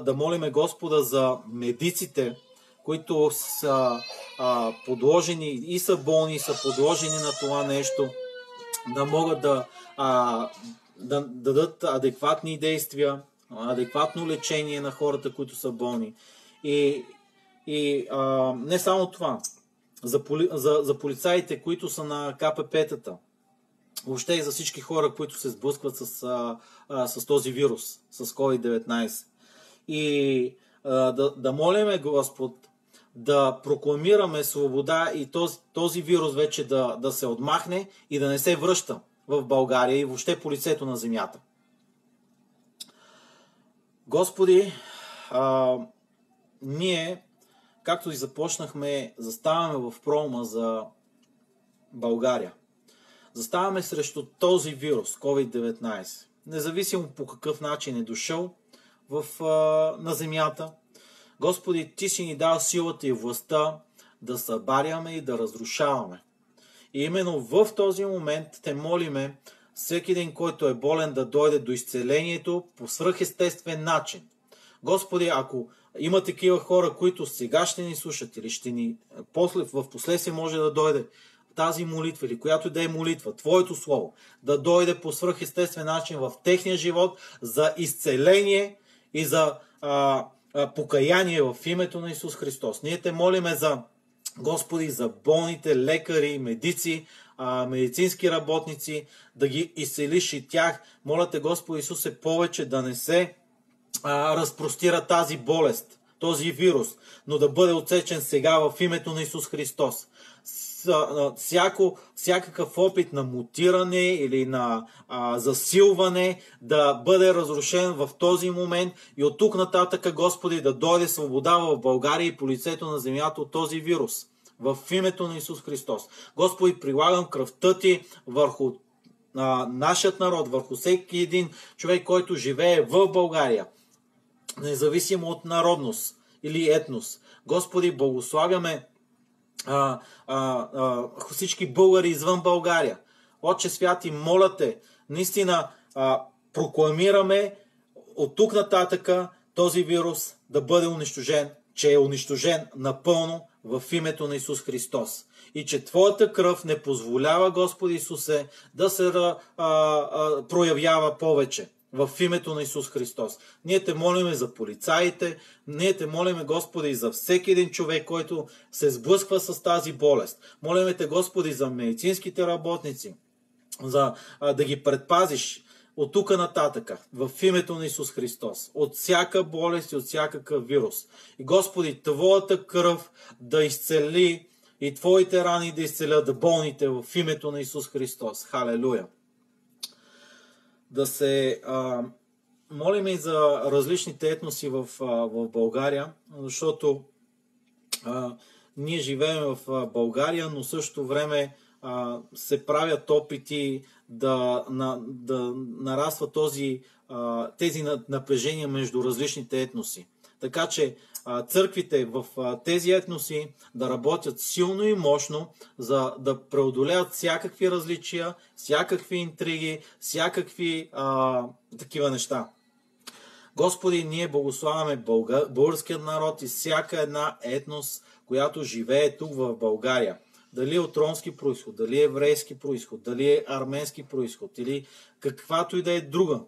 Да молиме Господа за медиците, които са подложени и са болни, и са подложени на това нещо, да могат да дадат адекватни действия, адекватно лечение на хората, които са болни. И не само това, за полицаите, които са на КПП-тата, въобще и за всички хора, които се сблъскват с този вирус, с COVID-19. И да молиме Господ да прокламираме свобода и този вирус вече да се отмахне и да не се връща в България и въобще по лицето на земята. Господи, ние, както и започнахме, заставаме в промма за България. Заставаме срещу този вирус, COVID-19. Независимо по какъв начин е дошъл на земята. Господи, Ти си ни дал силата и властта да събаряме и да разрушаваме. И именно в този момент Те молиме всеки един, който е болен, да дойде до изцелението по свръхестествен начин. Господи, ако има такива хора, които сега ще ни слушат или ще ни в последствие може да дойде тази молитва или която да е молитва, Твоето Слово, да дойде по свръхестествен начин в техния живот за изцеление и за покаяние в името на Исус Христос. Ние Те молиме Господи, за болните лекари, медици, медицински работници, да ги изцелиш и тях. Моля Те, Господи Исусе, повече да не се разпростира тази болест, този вирус, но да бъде отсечен сега в името на Исус Христос. Всякакъв опит на мутиране или на засилване да бъде разрушен в този момент и от тук нататък, Господи, да дойде свобода в България и по лицето на земята от този вирус. В името на Исус Христос. Господи, прилагам кръвта Ти върху нашият народ, върху всеки един човек, който живее в България, независимо от народност или етнос. Господи, благославяме всички българи извън България. Отче святи, моля Те, наистина прокламираме от тук нататъка този вирус да бъде унищожен, че е унищожен напълно в името на Исус Христос. И че Твоята кръв не позволява, Господи Исусе, да се проявява повече в името на Исус Христос. Ние Те молиме за полицаите, ние Те молиме, Господи, и за всеки един човек, който се сблъсква с тази болест. Молиме Те, Господи, за медицинските работници, за да ги предпазиш от тук нататъка, в името на Исус Христос, от всяка болест и от всякакъв вирус. И Господи, Твоята кръв да изцели и Твоите рани да изцелят болните в името на Исус Христос. Халелуя! Да се молим и за различните етноси в България, защото ние живеем в България, но в същото време се правят опити да нараства тези напрежения между различните етноси. Така че църквите в тези етноси да работят силно и мощно, за да преодолеят всякакви различия, всякакви интриги, всякакви такива неща. Господи, ние благославяме българският народ и всяка една етнос, която живее тук в България. Дали е от ромски произход, дали е еврейски произход, дали е арменски произход или каквато и да е друга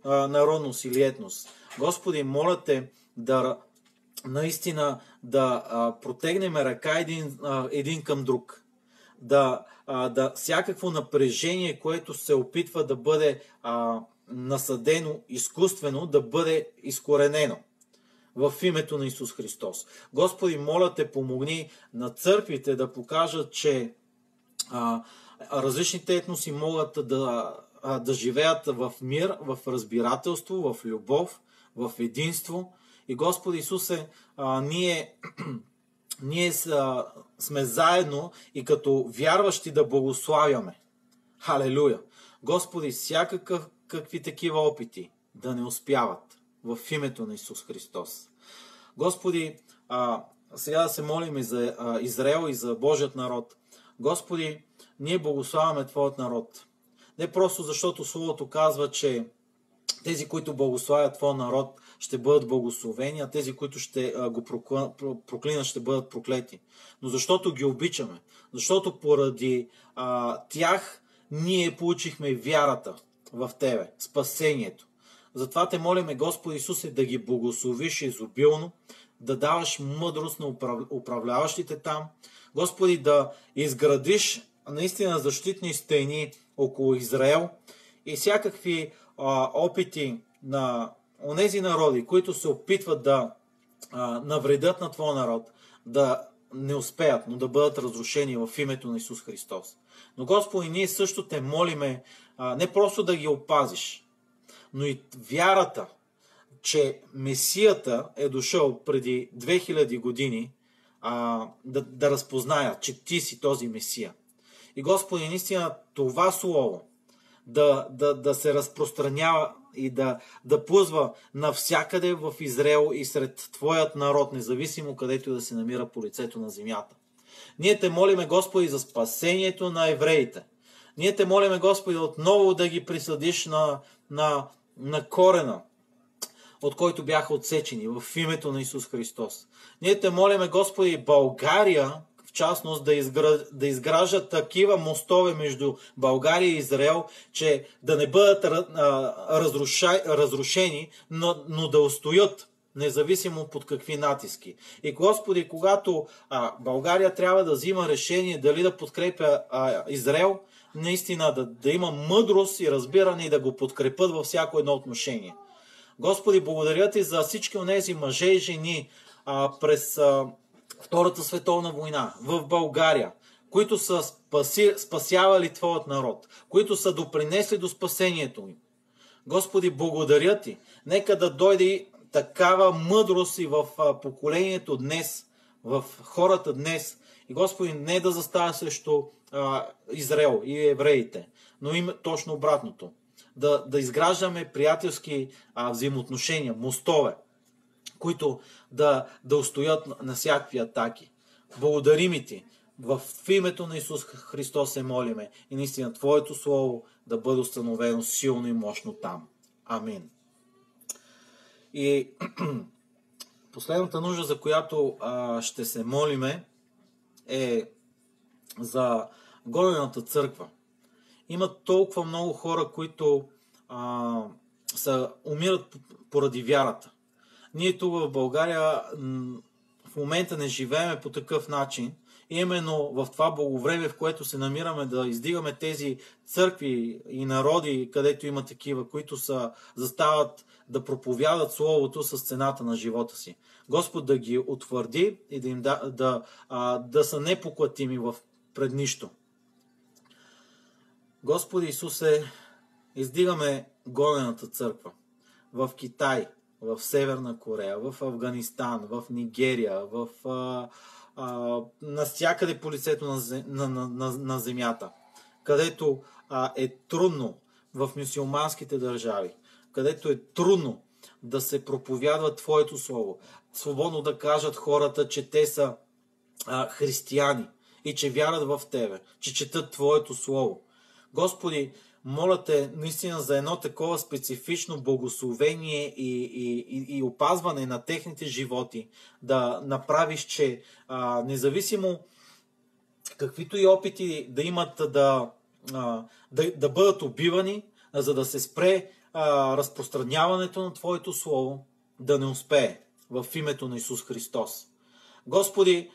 народност или етнос. Господи, моля Те да наистина да протегнем ръка един към друг. Да всякакво напрежение, което се опитва да бъде насадено изкуствено, да бъде изкоренено в името на Исус Христос. Господи, моля Те, помогни на църквите да покажат, че различните етноси могат да живеят в мир, в разбирателство, в любов, в единство. И Господи Исусе, ние сме заедно и като вярващи да благославяме. Халелуя! Господи, всякакви такива опити да не успяват в името на Исус Христос. Господи, сега да се молим и за Израел и за Божият народ. Господи, ние благославяме Твоят народ. Не просто защото Словото казва, че тези, които благославят Твоя народ, ще бъдат благословени, а тези, които ще го проклинат, ще бъдат проклети. Но защото ги обичаме. Защото поради тях ние получихме вярата в Тебе, спасението. Затова Те молиме, Господи Исусе, да ги благословиш изобилно, да даваш мъдрост на управляващите там. Господи, да изградиш наистина защитни стени около Израел и всякакви опити на онези народи, които се опитват да навредят на Твоя народ, да не успеят, но да бъдат разрушени в името на Исус Христос. Но, Господи, ние също Те молиме не просто да ги опазиш, но и вярата, че Месията е дошъл преди 2000 години, да разпознаят, че Ти си този Месия. И, Господи, наистина това слово да се разпространява и да плъзва навсякъде в Израел и сред Твоят народ, независимо където да се намира по лицето на земята. Ние Те молиме, Господи, за спасението на евреите. Ние Те молиме, Господи, отново да ги присъдиш на корена, от който бяха отсечени в името на Исус Христос. Ние Те молиме, Господи, България, в частност, да изграждат такива мостове между България и Израел, че да не бъдат разрушени, но да устоят, независимо под какви натиски. И, Господи, когато България трябва да взима решение дали да подкрепя Израел, наистина да има мъдрост и разбиране и да го подкрепят във всяко едно отношение. Господи, благодаря Ти за всички онези мъже и жени през Втората световна война в България, които са спасявали Твоят народ, които са допринесли до спасението им. Господи, благодаря Ти. Нека да дойде такава мъдрост и в поколението днес, в хората днес, И Господи не да застава срещу Израел и евреите, но им точно обратното. Да изграждаме приятелски взаимоотношения, мостове, които да устоят на всякакви атаки. Благодарим Ти. В името на Исус Христос се молиме и наистина Твоето Слово да бъде установено силно и мощно там. Амин. И последната нужда, за която ще се молиме, е за Гонената църква. Има толкова много хора, които умират поради вярата. Ние тук в България в момента не живееме по такъв начин. Именно в това благовремие, в което се намираме да издигаме тези църкви и народи, където има такива, които застават да проповядат Словото с цената на живота си. Господ да ги утвърди и да им да са непоклатими пред нищо. Господи Исусе, издигаме Гонената църква в Китай, в Северна Корея, в Афганистан, в Нигерия, навсякъде по лицето на земята, където е трудно в мюсюлманските държави, където е трудно да се проповядва Твоето Слово, свободно да кажат хората, че те са християни и че вярват в Тебе, че четат Твоето Слово. Господи, моля Те наистина за едно такова специфично благословение и опазване на техните животи, да направиш, че независимо каквито и опити да имат да бъдат убивани, за да се спре разпространяването на Твоето Слово, да не успее в името на Исус Христос. Господи,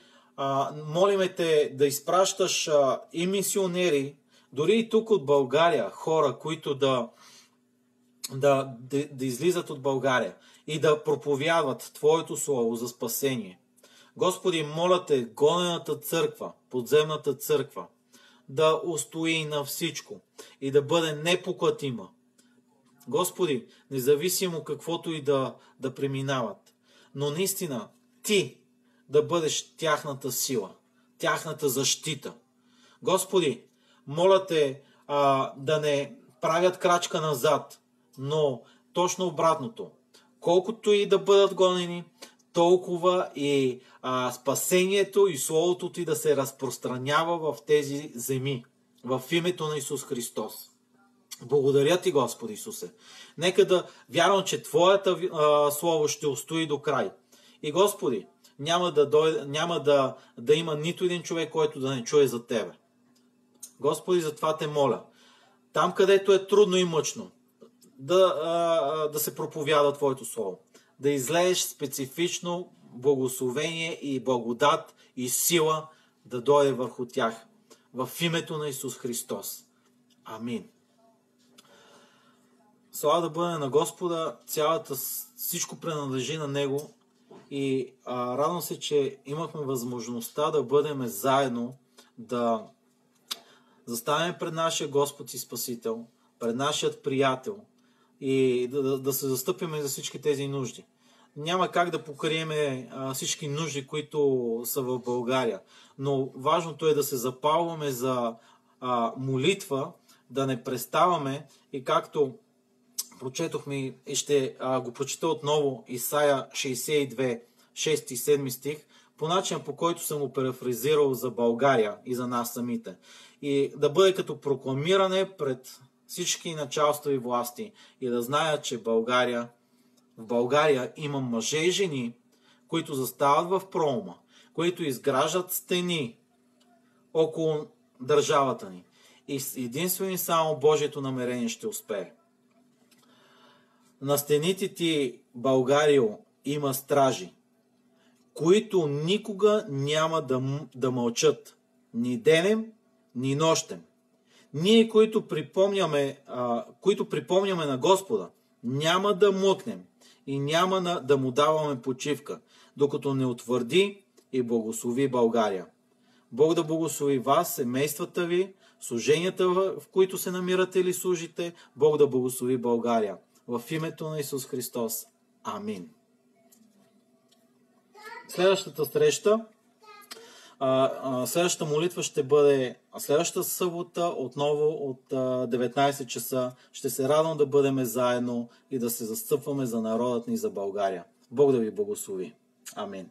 молиме Те да изпращаш и мисионери, дори и тук от България, хора, които да излизат от България и да проповядват Твоето Слово за спасение. Господи, моля Те, Гонената църква, подземната църква, да устои на всичко и да бъде непоклатима. Господи, независимо каквото и да преминават, но наистина Ти да бъдеш тяхната сила, тяхната защита. Господи, моля Те да не правят крачка назад, но точно обратното. Колкото и да бъдат гонени, толкова и спасението и Словото Ти да се разпространява в тези земи, в името на Исус Христос. Благодаря Ти, Господи Исусе. Нека да вярвам, че Твоята Слово ще устои до край. И Господи, няма да има нито един човек, който да не чуе за Тебе. Господи, затова Те моля, там където е трудно и мъчно, да се проповяда Твоето Слово, да излееш специфично благословение и благодат и сила да дойде върху тях. В името на Исус Христос. Амин. Слава да бъде на Господа, всичко принадлежи на Него и радвам се, че имахме възможността да бъдем заедно, да заставаме пред нашия Господ и Спасител, пред нашият приятел и да се застъпиме за всички тези нужди. Няма как да покриеме всички нужди, които са в България, но важното е да се запалваме за молитва, да не преставаме и както прочетохме и ще го прочета отново Исаия 62, 6 и 7 стих, по начин по който съм го парафразирал за България и за нас самите. И да бъде като прокламиране пред всички началства и власти и да знаят, че в България има мъже и жени, които застават в проума, които изграждат стени около държавата ни. И единствено и само Божието намерение ще успее. На стените ти, Българио, има стражи, които никога няма да мълчат, ни денем, ни нощем. Ние, които припомняме на Господа, няма да млъкнем и няма да му даваме почивка, докато не утвърди и благослови България. Бог да благослови вас, семействата ви, служенията, в които се намирате или служите. Бог да благослови България. В името на Исус Христос. Амин. Следващата среща Следващата молитва ще бъде следващата събота, отново от 19 часа. Ще се радвам да бъдем заедно и да се застъпваме за народът ни, за България. Бог да ви благослови. Амин.